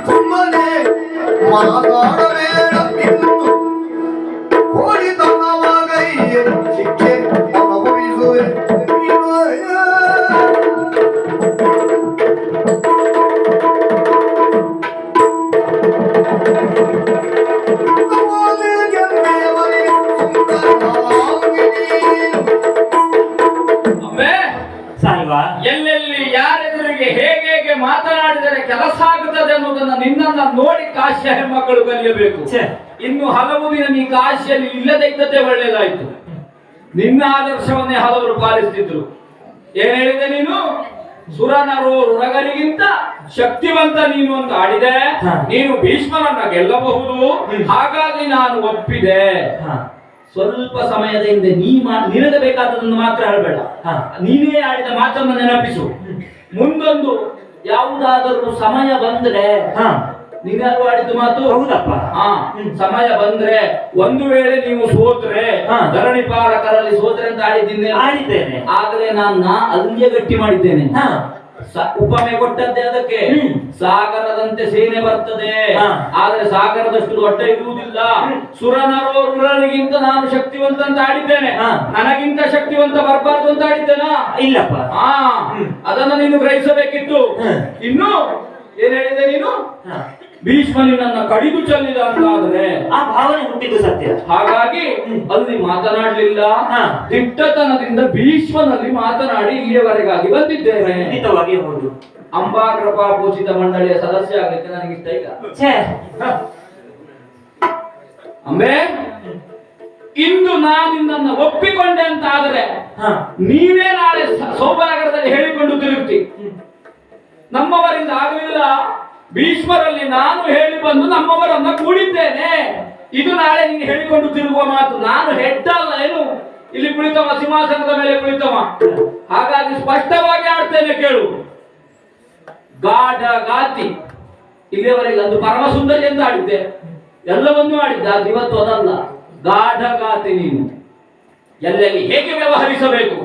ಸುಮ್ಮನೆ ಅಲ್ವಾ? ಎಲ್ಲೆಲ್ಲಿ ಯಾರೆದುರಿಗೆ ಹೇಗೆ ಮಾತನಾಡಿದರೆ ಕೆಲಸ ಆಗುತ್ತದೆ ಅನ್ನೋದನ್ನ ನಿನ್ನನ್ನ ನೋಡಿ ಕಾಶಿಯ ಹೆಣ್ಮಕ್ಕಳು ಕಲಿಯಬೇಕು. ಇನ್ನು ಹಲವು ದಿನ ನೀ ಕಾಶಿಯಲ್ಲಿ ಇಲ್ಲದೆ ಇದ್ದದ್ದೇ ಒಳ್ಳೆಯದಾಯ್ತು. ನಿನ್ನ ಆದರ್ಶವನ್ನೇ ಹಲವರು ಪಾಲಿಸ್ತಿದ್ರು. ಏನ್ ಹೇಳಿದೆ ನೀನು? ಸುರನರೋರಗರಿಗಿಂತ ಶಕ್ತಿವಂತ ನೀನು ಅಂತ ಆಡಿದೆ. ನೀನು ಭೀಷ್ಮರನ್ನ ಗೆಲ್ಲಬಹುದು, ಹಾಗಾಗಿ ನಾನು ಒಪ್ಪಿದೆ. ಸ್ವಲ್ಪ ಸಮಯದ ಹಿಂದೆ ನಿನಗೆ ಬೇಕಾದದನ್ನು ಮಾತ್ರ ಹೇಳಬೇಡ. ನೀನೇ ಆಡಿದ ಮಾತನ್ನು ನೆನಪಿಸು. ಮುಂದೊಂದು ಯಾವುದಾದರೂ ಸಮಯ ಬಂದ್ರೆ ನೀನಾದ್ರು ಆಡಿದ ಮಾತು ಹೌದಪ್ಪ. ಸಮಯ ಬಂದ್ರೆ ಒಂದು ವೇಳೆ ನೀವು ಸೋತ್ರೆ ಧರಣಿ ಪಾಲಕರಲ್ಲಿ ಸೋತ್ರೆ ಅಂತ ಆಡಿದ್ದೇನೆ. ಆದ್ರೆ ನಾನು ಅಲ್ಲಿಯೇ ಗಟ್ಟಿ ಮಾಡಿದ್ದೇನೆ. ಉಪಮೆ ಕೊಟ್ಟದ್ದೇ ಅದಕ್ಕೆ. ಸಾಗರದಂತೆ ಸೇನೆ ಬರ್ತದೆ, ಆದ್ರೆ ಸಾಗರದಷ್ಟು ದೊಡ್ಡ ಇರುವುದಿಲ್ಲ. ಸುರನರೋರಿಗಿಂತ ನಾನು ಶಕ್ತಿವಂತ ಅಂತ ಆಡಿದ್ದೇನೆ. ನನಗಿಂತ ಶಕ್ತಿವಂತ ಬರಬಾರ್ದು ಅಂತ ಆಡಿದ್ದೇನಾ? ಇಲ್ಲಪ್ಪ. ಅದನ್ನ ನೀನು ಗ್ರಹಿಸಬೇಕಿತ್ತು. ಇನ್ನು ಏನ್ ಹೇಳಿದೆ ನೀನು? ಭೀಷ್ಮನಿನನ್ನ ಕಡಿದು ಚೆಲ್ಲಿದ ಅಂತಾದ್ರೆ ಆ ಭಾವನೆ ಹುಟ್ಟಿದ್ದು ಸತ್ಯ. ಹಾಗಾಗಿ ಅಲ್ಲಿ ಮಾತನಾಡಲಿಲ್ಲ. ದಿಟ್ಟತನದಿಂದ ಭೀಷ್ಮನಲ್ಲಿ ಮಾತನಾಡಿ ಇಲ್ಲಿಯವರೆಗಾಗಿ ಬಂದಿದ್ದೇನೆ. ಖಂಡಿತವಾಗಿ ಹೌದು. ಅಂಬಾ ಕೃಪಾ ಪೂಜಿತ ಮಂಡಳಿಯ ಸದಸ್ಯ ಆಗ್ಲಿಕ್ಕೆ ನನಗೆ ಇಷ್ಟ ಇಲ್ಲ. ಅಂಬೆ, ಇಂದು ನಾನು ನಿನ್ನನ್ನ ಒಪ್ಪಿಕೊಂಡೆ ಅಂತ ಆದ್ರೆ ನೀವೇ ನಾಳೆ ಸೋಮನಗರದಲ್ಲಿ ಹೇಳಿಕೊಂಡು ತಿರುಗ್ತಿ. ನಮ್ಮವರಿಂದ ಆಗಲಿಲ್ಲ, ಭೀಷ್ಮರಲ್ಲಿ ನಾನು ಹೇಳಿ ಬಂದು ನಮ್ಮವರನ್ನ ಕೂಡಿದ್ದೇನೆ. ಇದು ನಾಳೆ ನೀನು ಹೇಳಿಕೊಂಡು ತಿರುಗುವ ಮಾತು. ನಾನು ಹೆಡ್ಡಲ್ಲ, ಏನು ಇಲ್ಲಿ ಕುಳಿತವ, ಸಿಂಹಾಸನದ ಮೇಲೆ ಕುಳಿತವ. ಹಾಗಾಗಿ ಸ್ಪಷ್ಟವಾಗಿ ಆಡ್ತೇನೆ, ಕೇಳು. ಗಾಢ ಗಾತಿ ಇಲ್ಲಿಯವರೆಗೆ ಅದು ಪರಮ ಸುಂದರಿ ಅಂತ ಆಡಿದ್ದೆ, ಎಲ್ಲವನ್ನೂ ಆಡಿದ್ದೆ. ಅದು ಇವತ್ತು ಅದಲ್ಲ. ಗಾಢ ಗಾತಿ ನೀನು. ಎಲ್ಲೆಲ್ಲಿ ಹೇಗೆ ವ್ಯವಹರಿಸಬೇಕು,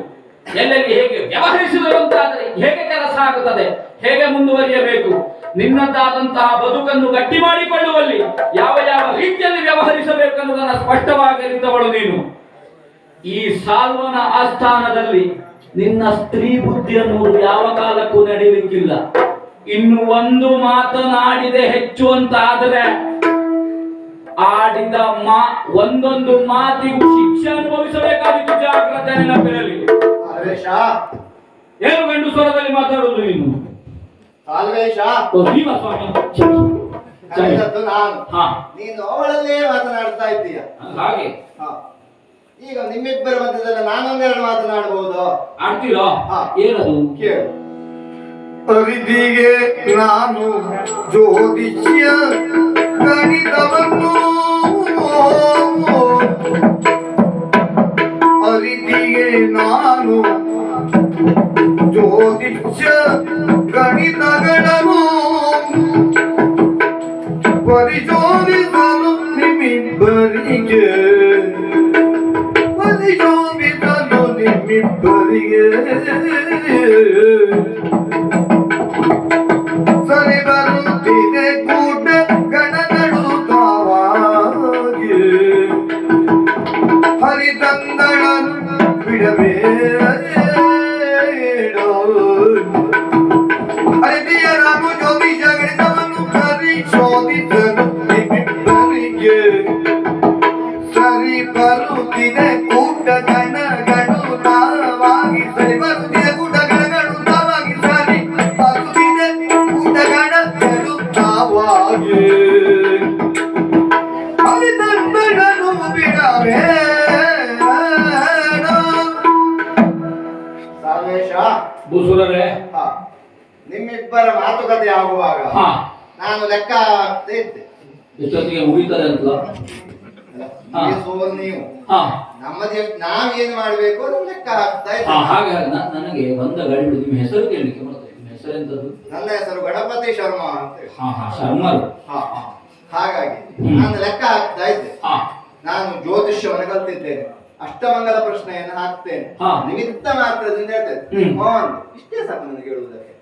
ಎಲ್ಲೆಲ್ಲಿ ಹೇಗೆ ವ್ಯವಹರಿಸಿದರು ಅಂತಾದರೆ ಹೇಗೆ ಕೆಲಸ ಆಗುತ್ತದೆ, ಹೇಗೆ ಮುಂದುವರಿಯಬೇಕು, ನಿನ್ನದಾದಂತಹ ಬದುಕನ್ನು ಗಟ್ಟಿ ಮಾಡಿಕೊಳ್ಳುವಲ್ಲಿ ಯಾವ ಯಾವ ರೀತಿಯಲ್ಲಿ ವ್ಯವಹರಿಸಬೇಕು ಅನ್ನೋದನ್ನು ಸ್ಪಷ್ಟವಾಗಿ ಅರಿತವಳು ನೀನು. ಈ ಸಾಲ್ವನ ಆಸ್ಥಾನದಲ್ಲಿ ನಿನ್ನ ಸ್ತ್ರೀ ಬುದ್ಧಿ ಅನ್ನುವುದು ಯಾವ ಕಾಲಕ್ಕೂ ನಡೆಯಲಿಕ್ಕಿಲ್ಲ. ಇನ್ನು ಒಂದು ಮಾತನಾಡಿದೆ ಹೆಚ್ಚು ಅಂತ ಆದರೆ ಆಡಿದ ಒಂದೊಂದು ಮಾತಿಗೂ ಶಿಕ್ಷೆ ಅನುಭವಿಸಬೇಕಾಗಿತ್ತು. ಜಾಗ್ರತೆ ನೆನಪಿರಲಿ. ಏನು ಗಂಡು ಸ್ವರದಲ್ಲಿ ಮಾತಾಡುವುದು ನೀನು? ನೀನು ಅವಳಲ್ಲೇ ಮಾತನಾಡ್ತಾ ಇದ್ದೀಯ. ಹಾಗೆ ಈಗ ನಿಮ್ಮಿಬ್ಬರ ಮಧ್ಯದಲ್ಲಿ ನಾನೊಂದೆರಡು ಮಾತನಾಡಬಹುದು. ಆಡ್ತೀರೋ? ಏನದು ಕೇಳು. ಅರಿದಿಗೆ ನಾನು ಜ್ಯೋತಿಷ್ಯ ಗಣಿತವನ್ನು, ಅರಿದಿಗೆ ನಾನು ಜ್ಯೋತಿಷ್ಯ ಗಣಿತಗಳನ್ನು ಪರಿಶೋಧಿಸಲು ನಿಮ್ಮಿಬ್ಬರಿಗೆ, ಪರಿಶೋಧಿಸಲು ನಿಮ್ಮಿಬ್ಬರಿಗೆ ಸರಿ ಬರುತ್ತಿದೆ ಕೂಟ ಗಣಗಳು ತಾವಾಗಿ. ಹರಿದಂಗಳನ್ನು ಬಿಡಬೇಡ. ಹರಿದಿಯ ರಾಮು ಜ್ಯೋತಿಷ ಗಣಿತವನ್ನು ಪರಿಶೋಧಿಸಲು ನಿಮ್ಮಿಬ್ಬರಿಗೆ ಸರಿ ಬರುತ್ತಿದೆ ಕೂಟ ಗಣಗಳು ತಾವಾಗಿ. ಸರಿ ಬರುತ್ತಿದೆ ಕೂಟ ಗಣಗಳು ತಾವಾಗಿ. ಸರಿ ಬರುತ್ತಿದೆ ಕೂಟ ಗಣಗಳು ತಾವಾಗಿ. ಹರಿದಂಗಳನ್ನು ಬಿಡಬೇಡ. ಬುಸುರರೇ, ನಿಮ್ಮಿಬ್ಬರ ಮಾತುಕತೆ ಆಗುವಾಗ ನಾನು ಲೆಕ್ಕ ಹಾಕ್ತಾ ಇದ್ದೆ. ಎಷ್ಟೊತ್ತಿಗೆ ಮುಗಿತದೆ ಅಂತ ನೀವು ನಮ್ಮದು ನಾವೇನು ಮಾಡ್ಬೇಕು ಅದನ್ನ ಲೆಕ್ಕ ಹಾಕ್ತಾ ಇದ್ದೆ. ಹಾಗೆ ನನಗೆ ಬಂದ ಗಾಡಿ ನಿಮ್ಮ ಹೆಸರು ಕೇಳಲಿಕ್ಕೆ ಬರ್ತದೆ. ನಿಮ್ಮ ಹೆಸರೆಂತದ್ದು? ನನ್ನ ಹೆಸರು ಗಣಪತಿ ಶರ್ಮಾ ಅಂತ ಹೇಳಿ. ಶರ್ಮರು. ಹಾಗಾಗಿ ನಾನು ಲೆಕ್ಕ ಹಾಕ್ತಾ ಇದ್ದೆ. ನಾನು ಜ್ಯೋತಿಷ್ಯವನ್ನು ಕಲ್ತಿದ್ದೇನೆ. ಅಷ್ಟಮಂಗಲ ಪ್ರಶ್ನೆಯನ್ನು ಹಾಕ್ತೇನೆ. ನಿಮಿತ್ತ ಮಾತ್ರದಿಂದ ಹೇಳ್ತೇನೆ. ಇಷ್ಟೇ ಸಾಕು ನನಗೆ ಹೇಳುವುದಕ್ಕೆ.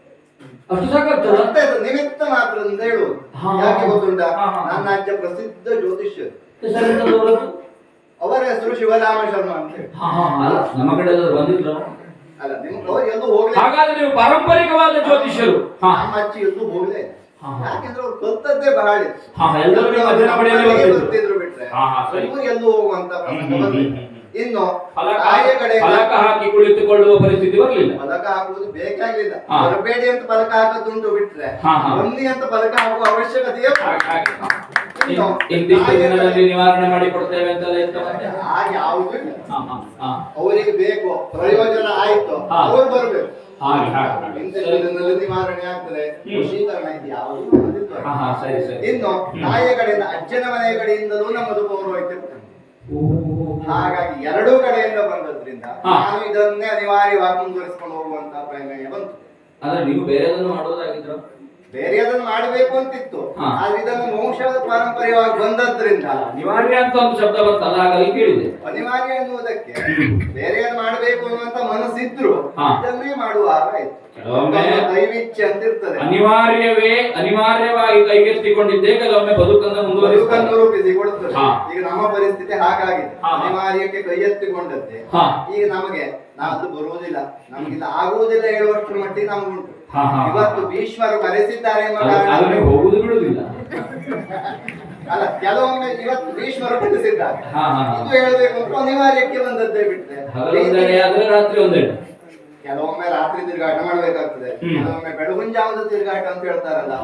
ಅಷ್ಟು ಸಾಕಾಗ್ತದೆ? ನಿಮಿತ್ತ ಮಾತ್ರದಿಂದ ಹೇಳುವುದು. ಯಾಕೆ ಗೊತ್ತುಂಟ? ನನ್ನ ಅಜ್ಜ ಪ್ರಸಿದ್ಧ ಜ್ಯೋತಿಷ್ಯರು. ಅವರ ಹೆಸರು ಶಿವರಾಮ ಶರ್ಮಾ ಅಂತ ಹೇಳಿ. ನಮ್ಮ ಕಡೆ ಬಂದಿದ್ರು. ಅಲ್ಲ, ನಿಮ್ಗೆ ಎಲ್ಲೂ ಹೋಗ್ಲಿ. ಹಾಗಾದ್ರೆ ನೀವು ಪಾರಂಪರಿಕವಾದ ಜ್ಯೋತಿಷ್ಯರು. ನಮ್ಮ ಅಜ್ಜಿ ಎಲ್ಲೂ ಹೋಗ್ಲೇ. ಯಾಕೆಂದ್ರೆ ಅವ್ರು ಕಲ್ತದ್ದೇ ಬಹಳ ಬರ್ತಿದ್ರು ಬಿಟ್ರೆ ಎಲ್ಲೂ ಹೋಗುವಂತ ಪ್ರಸಂಗ ಬಂದಿಲ್ಲ. ಇನ್ನು ಫಲಕ ತಾಯಿಯ ಕಡೆ ಫಲಕ ಹಾಕಿ ಕುಳಿತುಕೊಳ್ಳುವ ಪರಿಸ್ಥಿತಿ ಬರಲಿಲ್ಲ. ಫಲಕ ಹಾಕುವುದು ಬೇಕಾಗಿಲ್ಲ. ಹಾ. ಬರಬೇಡಿ ಅಂತ ಫಲಕ ಹಾಕೋದುಂಟು ಬಿಟ್ರೆ ಬನ್ನಿ ಅಂತ ಫಲಕ ಹಾಕುವ ಅವಶ್ಯಕತೆಯೇ ಇನ್ನು ಇಂದಿಷ್ಟು ದಿನದಲ್ಲಿ ನಿವಾರಣೆ ಮಾಡಿ ಕೊಡ್ತೇವೆ ಅಂತೆಲ್ಲ ಇರ್ತವಂತೆ. ಹಾಗೆ ಯಾವುದು ಇಲ್ಲ. ಅವರಿಗೆ ಬೇಕು, ಪ್ರಯೋಜನ ಆಯ್ತು, ಅವ್ರು ಬರ್ಬೇಕು. ಇಂದಿಷ್ಟು ದಿನದಲ್ಲಿ ನಿವಾರಣೆ ಆಗ್ತದೆ. ವಶೀಕರಣ ಇದು ಯಾವುದು ಸರಿ ಸರಿ. ಇನ್ನು ತಾಯಿಯ ಕಡೆಯಿಂದ ಅಜ್ಜನ ಮನೆಯ ಕಡೆಯಿಂದಲೂ ನಮ್ಮದು ಪೌರೋಹಿತ್ಯ ಇರ್ತದೆ. ಹಾಗಾಗಿ ಎರಡೂ ಕಡೆಯಿಂದ ಬಂದದ್ರಿಂದ ನಾವು ಇದನ್ನೇ ಅನಿವಾರ್ಯವಾಗಿ ಮುಂದುವರಿಸಿಕೊಂಡು ಹೋಗುವಂತ ಪ್ರಮೇಯ ಬಂತು. ಅಂದ್ರೆ ನೀವು ಬೇರೆದನ್ನು ಮಾಡುವುದಾಗಿದ್ರು ಬೇರೆಯದನ್ನು ಮಾಡಬೇಕು ಅಂತಿತ್ತು, ಆದ್ರೆ ಇದನ್ನು ವಂಶದ ಪಾರಂಪರ್ಯವಾಗಿ ಬಂದದ್ರಿಂದ ಅನಿವಾರ್ಯ ಅಂತ ಒಂದು ಶಬ್ದ ಬಂತಲ್ಲ, ಹಾಗಾಗಿ ಕೇಳಿದೆ. ಅನಿವಾರ್ಯ ಎನ್ನುವುದಕ್ಕೆ ಬೇರೆಯನ್ನು ಮಾಡಬೇಕು ಅನ್ನುವಂತ ಮನಸ್ಸಿದ್ರು ಇದನ್ನೇ ಮಾಡುವ ಆಯ್ತು. ದೈವಿಚ್ಛೆ ಅಂತ ಇರ್ತದೆ. ಅನಿವಾರ್ಯವಾಗಿ ಕೈಗೆತ್ತಿಕೊಂಡಿದ್ದೇ ಕೆಲವೊಮ್ಮೆ ಬದುಕನ್ನು ರೂಪಿಸಿಕೊಡುತ್ತದೆ. ಈಗ ನಮ್ಮ ಪರಿಸ್ಥಿತಿ ಹಾಗಾಗಿದೆ, ಅನಿವಾರ್ಯಕ್ಕೆ ಕೈ ಎತ್ತಿಕೊಂಡದ್ದೆ. ಈಗ ನಮಗೆ ಅದು ಬರುವುದಿಲ್ಲ, ನಮಗಿಲ್ಲ ಆಗುವುದಿಲ್ಲ ಹೇಳುವಷ್ಟರ ಮಟ್ಟಿಗೆ ನಮಗುಂಟು. ಇವತ್ತು ಭೀಷ್ಮರು ಕರೆಸಿದ್ದಾರೆ ಎಂಬ ಕಾರಣ ಹೋಗುದು ಬಿಡುವುದಿಲ್ಲ ಅಲ್ಲ, ಕೆಲವೊಮ್ಮೆ ಇವತ್ತು ಭೀಷ್ಮರು ಕರೆಸಿದ್ದಾರೆ, ಇದು ಹೇಳಬೇಕು ಅಂತ ಅನಿವಾರ್ಯಕ್ಕೆ ಬಂದದ್ದೇ ಬಿಟ್ಟರೆ ರಾತ್ರಿ ಒಂದೆರಡು ಕೆಲವೊಮ್ಮೆ ರಾತ್ರಿ ತಿರುಗಾಟ ಮಾಡ್ಬೇಕಾಗ್ತದೆ, ಕೆಲವೊಮ್ಮೆ ಬೆಳಗುಂಜಾವದ ತಿರುಗಾಟ ಅಂತ ಹೇಳ್ತಾರಲ್ಲ,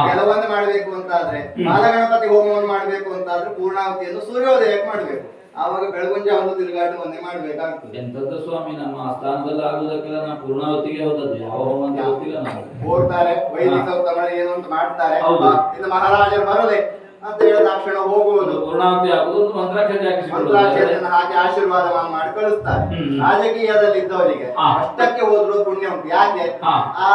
ಕೆಲವೊಂದು ಮಾಡ್ಬೇಕು ಅಂತಾದ್ರೆ ಬಾಲಗಣಪತಿ ಹೋಮವನ್ನು ಮಾಡ್ಬೇಕು ಅಂತಾದ್ರೆ ಪೂರ್ಣಾವತಿಯನ್ನು ಸೂರ್ಯೋದಯಕ್ಕೆ ಮಾಡ್ಬೇಕು. ಆವಾಗ ಬೆಳಗುಂಜಾವದ ತಿರುಗಾಟವನ್ನೇ ಮಾಡ್ಬೇಕಾಗ್ತದೆ. ಎಂತದ್ದು ಸ್ವಾಮಿ, ನಮ್ಮ ಸ್ಥಾನದಲ್ಲಿ ಆಗುದಕ್ಕೆಲ್ಲ ನಾವು ಪೂರ್ಣಾವತಿಗೆ ಹೋದದ್ದು, ಯಾವ ಹೋಮ ಅಂತ ಗೊತ್ತಿಲ್ಲ ನಾವು. ಹೋಗ್ತಾರೆ ವೈದಿಕ ಏನು ಅಂತ ಮಾಡ್ತಾರೆ, ಇನ್ನು ಮಹಾರಾಜರು ಬರದೆ ಅಂತ ಹೇಳಿದ ತಕ್ಷಣ ಹೋಗುವುದು, ಪೂರ್ಣಾವತಿ ಆಗುದು, ಮಂತ್ರಾಕ್ಷತೆಯನ್ನು ಹಾಕಿ ಆಶೀರ್ವಾದ ಮಾಡಿ ಕಳಿಸ್ತಾರೆ. ರಾಜಕೀಯದಲ್ಲಿ ಇದ್ದವರಿಗೆ ಅಷ್ಟಕ್ಕೆ ಹೋದ್ರು ಪುಣ್ಯ ಉಂಟು. ಯಾಕೆ ಆ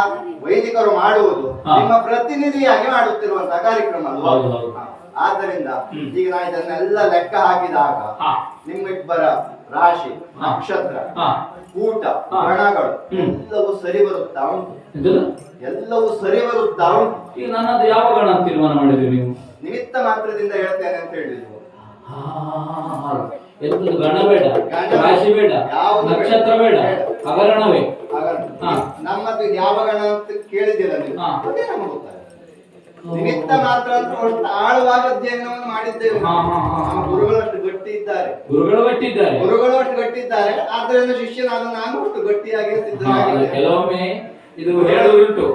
ವೈದಿಕರು ಮಾಡುವುದು ನಿಮ್ಮ ಪ್ರತಿನಿಧಿಯಾಗಿ ಮಾಡುತ್ತಿರುವಂತಹ ಕಾರ್ಯಕ್ರಮ ಅಲ್ವಾ. ಆದ್ದರಿಂದ ಈಗ ನಾ ಇದನ್ನೆಲ್ಲ ಲೆಕ್ಕ ಹಾಕಿದಾಗ ನಿಮ್ಮಿಬ್ಬರ ರಾಶಿ, ನಕ್ಷತ್ರ, ಕೂಟ, ಗಣಗಳು ಎಲ್ಲವೂ ಸರಿ ಬರುತ್ತಾ ಉಂಟು, ಎಲ್ಲವೂ ಸರಿ ಬರುತ್ತಾ ಉಂಟು. ಈಗ ನನ್ನದು ಯಾವ ಗಣ ಅಂತ ತೀರ್ಮಾನ ಮಾಡಿದ್ರಿ ನೀವು? ನಿಮಿತ್ತ ಮಾತ್ರದಿಂದ ಹೇಳ್ತೇನೆ ಅಂತ ಹೇಳಿದ್ರು. ಎಂತದ್ದು ಗಣ ಬೇಡ, ರಾಶಿ ಬೇಡ, ನಕ್ಷತ್ರ ಬೇಡ, ಹಗರಣವೇ. ನಮ್ಮದು ಯಾವ ಗಣ ಅಂತ ಕೇಳಿದ್ದೀರ ನೀವು? ಅದೇ ನಮಗೆ ಗೊತ್ತಾಗ. ನಿಮಿತ್ತ ಮಾತ್ರ ಅಂತ ಅಷ್ಟು ಆಳವಾದ ಅಧ್ಯಯನವನ್ನು ಮಾಡಿದ್ದೇವೆ. ನಮ್ಮ ಗುರುಗಳು ಅಷ್ಟು ಗಟ್ಟಿ ಇದ್ದಾರೆ, ಗುರುಗಳು ಅಷ್ಟು ಗಟ್ಟಿ ಇದ್ದಾರೆ. ಆದ್ದರಿಂದ ಶಿಷ್ಯನಾದ ನಾನು ಅಷ್ಟು ಗಟ್ಟಿಯಾಗಿ ಸಿದ್ಧನಾಗಿದ್ದೆ. ಕೆಲವೊಮ್ಮೆ ಇದು ಹೇಳುವುದುಂಟು,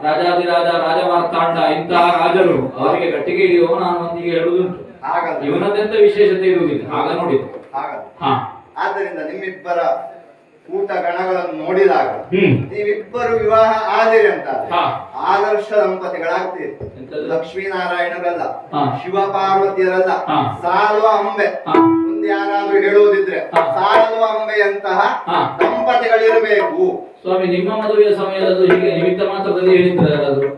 ರಾಜಾದಿರಾಜ ರಾಜಮಾರ್ತಾಂಡ ಇಂತಹ ರಾಜರು ಅವರಿಗೆ ಗಟ್ಟಿಗೆ ಹಿಡಿಯುವ ನಾನು ಒಂದಿಗೆ ಹೇಳುವುದುಂಟು. ಇವನದೆಂತ ವಿಶೇಷತೆ ಇರುವುದಿಲ್ಲ ಆಗ ನೋಡಿದ್ದು. ಆದ್ದರಿಂದ ನಿಮ್ಮಿಬ್ಬರ ಕೂಟ ಗಣಗಳನ್ನು ನೋಡಿದಾಗ ನೀವಿಬ್ಬರು ವಿವಾಹ ಆದಿರಿ ಅಂತ ಆದರ್ಶ ದಂಪತಿಗಳಾಗ್ತೀರಿ. ಲಕ್ಷ್ಮೀನಾರಾಯಣರಲ್ಲ, ಶಿವ ಪಾರ್ವತಿಯರಲ್ಲ, ಸಾಲುವ ಅಂಬೆ. ಮುಂದೆ ಯಾರಾದ್ರೂ ಹೇಳುವುದಿದ್ರೆ ಸಾಲುವ ಅಂಬೆಯಂತಹ ದಂಪತಿಗಳಿರಬೇಕು. ಸ್ವಾಮಿ, ನಿಮ್ಮ ಮದುವೆಯ ಸಮಯದಲ್ಲೂ ಹೀಗೆ ನಿಮಿತ್ತ ಮಾತ್ರದಲ್ಲಿ ಹೇಳಿದ್ದಾರೆ ಯಾರಾದ್ರು?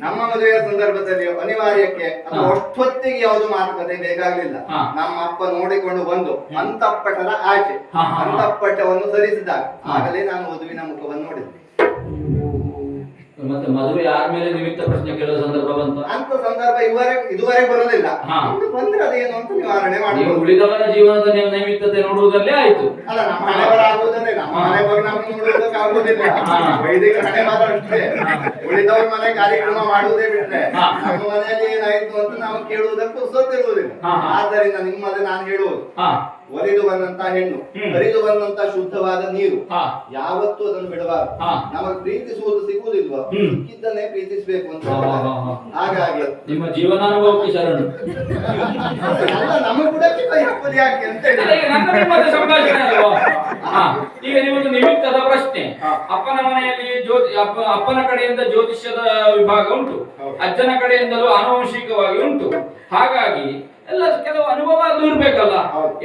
ನಮ್ಮ ಮದುವೆಯ ಸಂದರ್ಭದಲ್ಲಿ ಅನಿವಾರ್ಯಕ್ಕೆ ಅಥವಾ ಅಷ್ಟೊತ್ತಿಗೆ ಯಾವುದು ಮಾತುಕತೆ ಬೇಕಾಗಲಿಲ್ಲ. ನಮ್ಮ ಅಪ್ಪ ನೋಡಿಕೊಂಡು ಬಂದು ಅಂತಃಪಟದ ಆಚೆ ಅಂತಃಪಟವನ್ನು ಸರಿಸಿದಾಗ ಆಗಲೇ ನಾನು ವಧುವಿನ ಮುಖವನ್ನು ನೋಡಿದ್ದೆ. ಮತ್ತೆ ಮದುವೆ ಆದ್ಮೇಲೆ ನಿಮಿತ್ತ ಪ್ರಶ್ನೆ ಕೇಳುವ ಸಂದರ್ಭ ಬಂತು ಅಂತ ಸಂದರ್ಭ ಇದುವರೆಗೆ ಬರಲಿಲ್ಲ. ಬಂದ್ರೆ ಅದೇನು ಅಂತ ನಿವಾರಣೆ ಮಾಡಿ ಉಳಿದವರ ಜೀವನದ ನೈಮಿತ್ತತೆ ನೋಡುವುದಲ್ಲೇ ಆಯ್ತು. ಅಲ್ಲ, ನಮ್ಮ ಹಣೆಬರ ಆಗುವುದನ್ನೇ ನಮ್ಮ ಮನೆ ಬಗ್ಗೆ ನಮ್ಗೆ ನೋಡುವುದಕ್ಕೆ ಆಗುವುದಿಲ್ಲ. ವೈದಿಕ ಹಣೆ ಮಾತ್ರ ಅಷ್ಟೇ. ಉಳಿದವ್ರ ಮನೆ ಕಾರ್ಯಕ್ರಮ ಮಾಡುವುದೇ ಬಿಟ್ರೆ ನಮ್ಮ ಮನೆಯಲ್ಲಿ ಏನಾಯ್ತು ಅಂತ ನಾವು ಕೇಳುವುದಕ್ಕೂ ಸೋತಿರುವುದಿಲ್ಲ. ಆದ್ದರಿಂದ ನಿಮ್ಮದೇ ನಾನು ಹೇಳುವುದು, ಒಲಿದು ಬಂದಂತ ಹೆಣ್ಣು, ಹರಿದು ಬಂದಂತ ಶುದ್ಧವಾದ ನೀರು, ಯಾವತ್ತೂ ಅದನ್ನು ಬಿಡಬಾರದು. ನಮಗೆ ಪ್ರೀತಿಸುವುದು ಸಿಗುವುದಿಲ್ವಾ, ಸಿಕ್ಕಿದ್ದನ್ನೇ ಪ್ರೀತಿಸಬೇಕು ಅಂತ. ಹಾಗಾಗಿ ನಿಮ್ಮ ಜೀವನಾನುಭವಕ್ಕೆ ಶರಣು. ನಮ್ಮ ಗುಡಕ್ಕೆ ಕೈ ಹಾಕೋದು ಯಾಕೆ ಅಂತ ಸಂಭಾಷಣೆ ಅಲ್ವಾ? ಈಗ ನಿಮ್ಮದು ನಿಮಿತ್ತದ ಪ್ರಶ್ನೆ. ಅಪ್ಪನ ಮನೆಯಲ್ಲಿ ಅಪ್ಪನ ಕಡೆಯಿಂದ ಜ್ಯೋತಿಷ್ಯದ ವಿಭಾಗ ಉಂಟು, ಅಜ್ಜನ ಕಡೆಯಿಂದಲೂ ಆನುವಂಶಿಕವಾಗಿ ಉಂಟು. ಹಾಗಾಗಿ ಎಲ್ಲ ಕೆಲವು ಅನುಭವ ಅದು ಇರ್ಬೇಕಲ್ಲ.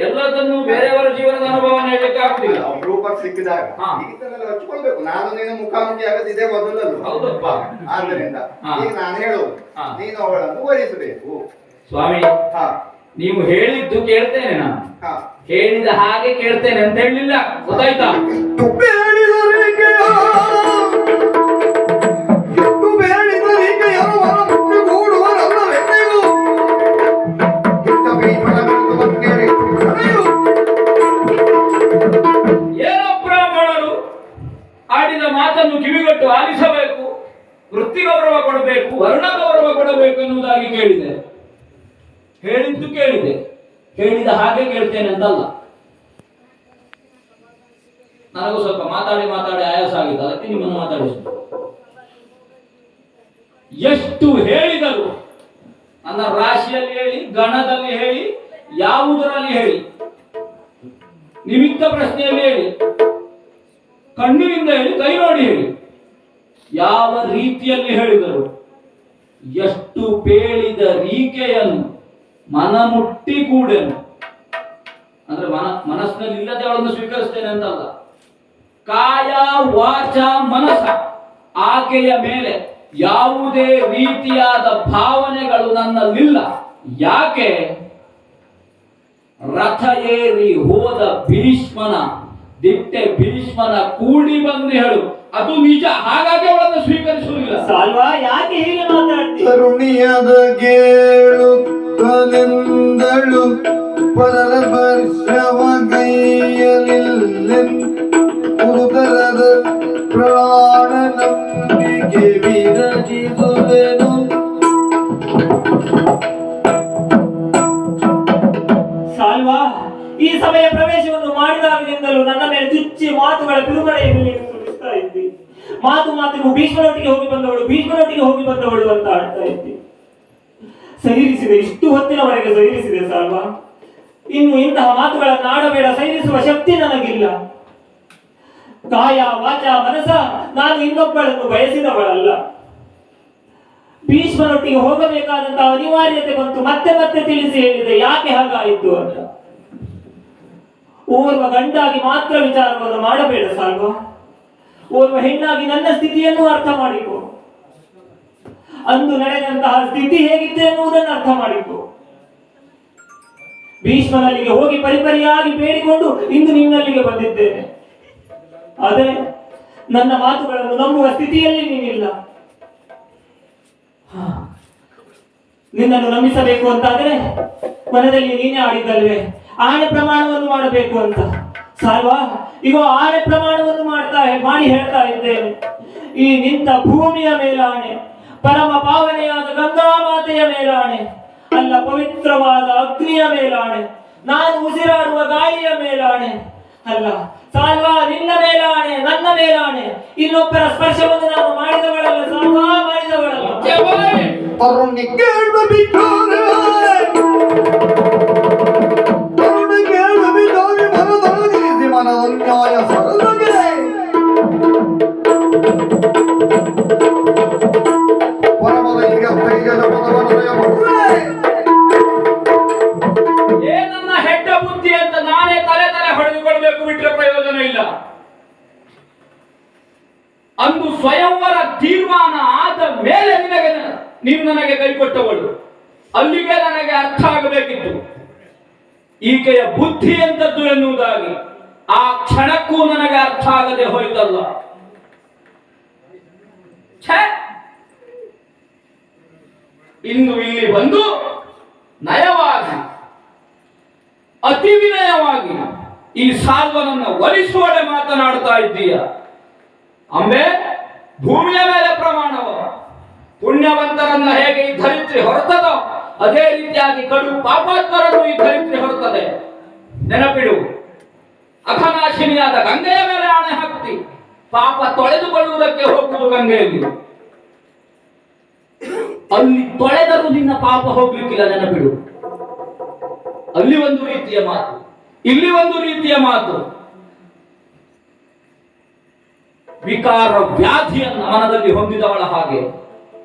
ಎಲ್ಲದನ್ನು ಬೇರೆಯವರ ಜೀವನದ ಅನುಭವವನ್ನು ಹೇಳಲಿಕ್ಕೆ ಆಗುದಿಲ್ಲ. ರೂಪಕ್ಕೆ ಸಿಕ್ಕಿದಾಗ ಹಚ್ಕೊಳ್ಬೇಕು. ನಾನು ನೀನು ಮುಖಾಮುಖಿ ಆಗದಿದೆ ಮೊದಲಲ್ಲೂ. ಹೌದಪ್ಪ. ಆದ್ದರಿಂದ ಈಗ ನಾನು ಹೇಳುವುದು, ನೀನು ಅವಳನ್ನು ವಹಿಸಬೇಕು. ಸ್ವಾಮಿ, ನೀವು ಹೇಳಿದ್ದು ಕೇಳ್ತೇನೆ, ನಾನು ಹೇಳಿದ ಹಾಗೆ ಕೇಳ್ತೇನೆ ಅಂತ ಹೇಳಲಿಲ್ಲ, ಗೊತ್ತಾಯ್ತಾ? ಏನೋ ಬ್ರಾಹ್ಮಣರು ಆಡಿದ ಮಾತನ್ನು ಕಿವಿಗೊಟ್ಟು ಆಲಿಸಬೇಕು, ವೃತ್ತಿ ಗೌರವ ಕೊಡಬೇಕು, ವರ್ಣ ಗೌರವ ಕೊಡಬೇಕು ಎನ್ನುವುದಾಗಿ ಕೇಳಿದೆ. ಹೇಳಿದ್ದು ಕೇಳಿದೆ, ಹೇಳಿದ ಹಾಗೆ ಕೇಳ್ತೇನೆ ಅಂತಲ್ಲ. ನನಗೂ ಸ್ವಲ್ಪ ಮಾತಾಡಿ ಮಾತಾಡಿ ಆಯಾಸ ಆಗಿತ್ತು, ಅದಕ್ಕೆ ನಿಮ್ಮನ್ನು ಮಾತಾಡಿಸಿದ್ದು. ಎಷ್ಟು ಹೇಳಿದರು, ನನ್ನ ರಾಶಿಯಲ್ಲಿ ಹೇಳಿ, ಗಣದಲ್ಲಿ ಹೇಳಿ, ಯಾವುದರಲ್ಲಿ ಹೇಳಿ, ನಿಮಿತ್ತ ಪ್ರಶ್ನೆಯಲ್ಲಿ ಹೇಳಿ, ಕಣ್ಣಿನಿಂದ ಹೇಳಿ, ಕೈ ನೋಡಿ ಹೇಳಿ, ಯಾವ ರೀತಿಯಲ್ಲಿ ಹೇಳಿದರು, ಎಷ್ಟು ಬೇಳಿದ ರೀಕೆಯನ್ನು ಮನಮುಟ್ಟಿ ಕೂಡೆನು. ಅಂದ್ರೆ ಮನಸ್ಸಿನಲ್ಲಿ ಇಲ್ಲದೆ ಅವಳನ್ನು ಸ್ವೀಕರಿಸ್ತೇನೆ ಅಂತಲ್ಲ, ಕಾಯ ವಾಚ ಮನಸ ಆಕೆಯ ಮೇಲೆ ಯಾವುದೇ ರೀತಿಯಾದ ಭಾವನೆಗಳು ನನ್ನಲ್ಲಿಲ್ಲ. ಯಾಕೆ? ರಥ ಏರಿ ಹೋದ ಭೀಷ್ಮನ ದಿಟ್ಟೆ ಭೀಷ್ಮನ ಕೂಡಿ ಬಂದು ಹೇಳು, ಅದು ನಿಜ. ಹಾಗಾಗಿ ಅವಳನ್ನು ಸ್ವೀಕರಿಸುವುದಿಲ್ಲ. ಸಾಲ್ವಾ, ಯಾಕೆ ಹೀಗೆ ಮಾತಾಡ್ತೀವಿ? ತರುಣಿಯದ ಕೇಳುತ್ತಲೆಂದಳು ಪರರ ವರ್ಷವ ಗೈಯಲಿಲ್ಲೆಂದರದ ಪ್ರಾಣ ನಂಬಿಕೆ ವಿರಜಿಸುವೆನು. ಸಾಲ್ವಾ, ಈ ಸಭೆಯ ಪ್ರವೇಶವನ್ನು ಮಾಡಿದಾಗಲಿಂದಲೂ ನನ್ನ ಮೇಲೆ ಚುಚ್ಚಿ ಮಾತುಗಳ ಬಿಡುಗಡೆಯನ್ನು ನೀನು ಸುರಿಸ್ತಾ ಇದ್ದಿ. ಮಾತಿಗೂ ಭೀಷ್ಮನೊಟ್ಟಿಗೆ ಹೋಗಿ ಬಂದವಳು, ಭೀಷ್ಮನೊಟ್ಟಿಗೆ ಹೋಗಿ ಬಂದವಳು ಅಂತ ಆಡ್ತಾ ಇದ್ದಿ. ಸೈರಿಸಿದೆ, ಇಷ್ಟು ಹೊತ್ತಿನವರೆಗೆ ಸೈರಿಸಿದೆ ಸಾಲ್ವಾ. ಇನ್ನು ಇಂತಹ ಮಾತುಗಳನ್ನು ಆಡಬೇಡ, ಸೈರಿಸುವ ಶಕ್ತಿ ನನಗಿಲ್ಲ. ಕಾಯ ವಾಚ ಮನಸ ನಾನು ಇನ್ನೊಬ್ಬಳನ್ನು ಬಯಸಿದವಳಲ್ಲ. ಭೀಷ್ಮನೊಟ್ಟಿಗೆ ಹೋಗಬೇಕಾದಂತಹ ಅನಿವಾರ್ಯತೆ ಬಂತು, ಮತ್ತೆ ಮತ್ತೆ ತಿಳಿಸಿ ಹೇಳಿದೆ ಯಾಕೆ ಹಾಗಾಯಿತು ಅಂತ. ಓರ್ವ ಗಂಡಾಗಿ ಮಾತ್ರ ವಿಚಾರವನ್ನು ಮಾಡಬೇಡ ಸಾಲ್ವಾ. ಓರ್ವ ಹೆಣ್ಣಾಗಿ ನನ್ನ ಸ್ಥಿತಿಯನ್ನು ಅರ್ಥ ಮಾಡಿಕೊ. ಅಂದು ನಡೆದಂತಹ ಸ್ಥಿತಿ ಹೇಗಿತ್ತು ಎನ್ನುವುದನ್ನು ಅರ್ಥ ಮಾಡಿಕೊ. ಭೀಷ್ಮನಲ್ಲಿಗೆ ಹೋಗಿ ಪರಿಪರಿಯಾಗಿ ಬೇಡಿಕೊಂಡು ಇಂದು ನಿನ್ನಲ್ಲಿಗೆ ಬಂದಿದ್ದೇನೆ. ಆದರೆ ನನ್ನ ಮಾತುಗಳನ್ನು ನಂಬುವ ಸ್ಥಿತಿಯಲ್ಲಿ ನೀನಿಲ್ಲ. ನಿನ್ನನ್ನು ನಂಬಿಸಬೇಕು ಅಂತಾದರೆ ಮನದಲ್ಲಿ ನೀನೇ ಆಡಿದ್ದಲ್ವೇ ಆಣೆ ಪ್ರಮಾಣವನ್ನು ಮಾಡಬೇಕು ಅಂತ. ಸಾಲ್ವಾ, ಈಗ ಆಣೆ ಪ್ರಮಾಣವನ್ನು ಮಾಡಿ ಹೇಳ್ತಾ ಇದ್ದೇನೆ. ಈ ನಿಂತ ಭೂಮಿಯ ಮೇಲಾಣೆ, ಪರಮ ಪಾವನೆಯಾದ ಗಂಗಾ ಮಾತೆಯ ಮೇಲಾಣೆ, ಅಲ್ಲ ಪವಿತ್ರವಾದ ಅಗ್ನಿಯ ಮೇಲಾಣೆ, ನಾನು ಉಸಿರಾಡುವ ಗಾಳಿಯ ಮೇಲಾಣೆ, ಅಲ್ಲ ಸಾಲ್ವಾ ನಿನ್ನ ಮೇಲಾಣೆ, ನನ್ನ ಮೇಲಾಣೆ, ಇನ್ನೊಬ್ಬರ ಸ್ಪರ್ಶವನ್ನು ನಾನು ಮಾಡಿದವಳಲ್ಲ ಸಾಲ್ವಾ, ಮಾಡಿದವಳಲ್ಲ. ನನ್ನ ಹೆಡ್ಡ ಬುದ್ಧಿ ಅಂತ ನಾನೇ ತಲೆ ಹೊಡೆದುಕೊಳ್ಬೇಕು, ಬಿಟ್ಟರೆ ಪ್ರಯೋಜನ ಇಲ್ಲ. ಅಂದು ಸ್ವಯಂವರ ತೀರ್ಮಾನ ಆದ ಮೇಲೆ ನೀನು ನನಗೆ ಕೈ ಕೊಟ್ಟವಳು. ಅಲ್ಲಿಗೆ ನನಗೆ ಅರ್ಥ ಆಗಬೇಕಿತ್ತು ಈಕೆಯ ಬುದ್ಧಿ ಎಂತದ್ದು ಎನ್ನುವುದಾಗಿ. ಆ ಕ್ಷಣಕ್ಕೂ ನನಗೆ ಅರ್ಥ ಆಗದೆ ಹೋಯ್ತಲ್ಲ. ಇಂದು ಇಲ್ಲಿ ಬಂದು ನಯವಾಗಿ, ಅತಿ ವಿನಯವಾಗಿ ಈ ಸಾಲ್ವನನ್ನು ಒಲಿಸುವಡೆ ಮಾತನಾಡ್ತಾ ಇದ್ದೀಯ. ಅಂಬೆ, ಭೂಮಿಯ ಮೇಲೆ ಪ್ರಮಾಣವ, ಪುಣ್ಯವಂತರನ್ನ ಹೇಗೆ ಈ ಧರಿತ್ರಿ ಹೊರತದೋ ಅದೇ ರೀತಿಯಾಗಿ ಕಡು ಪಾಪಾತ್ಮರನ್ನು ಈ ಧರಿತ್ರಿ ಹೊರತದೆ. ನೆನಪಿಡು, ಅಘನಾಶಿನಿಯಾದ ಗಂಗೆಯ ಮೇಲೆ ಆಣೆ ಹಾಕ್ತಿ, ಪಾಪ ತೊಳೆದುಕೊಳ್ಳುವುದಕ್ಕೆ ಹೋಗುವುದು ಗಂಗೆಯಲ್ಲಿ. ಅಲ್ಲಿ ತೊಳೆದರೂ ನಿನ್ನ ಪಾಪ ಹೋಗ್ಲಿಕ್ಕಿಲ್ಲ, ನೆನಪಿಡು. ಅಲ್ಲಿ ಒಂದು ರೀತಿಯ ಮಾತು, ಇಲ್ಲಿ ಒಂದು ರೀತಿಯ ಮಾತು. ವಿಕಾರ ವ್ಯಾಧಿಯನ್ನು ಮನದಲ್ಲಿ ಹೊಂದಿದವಳ ಹಾಗೆ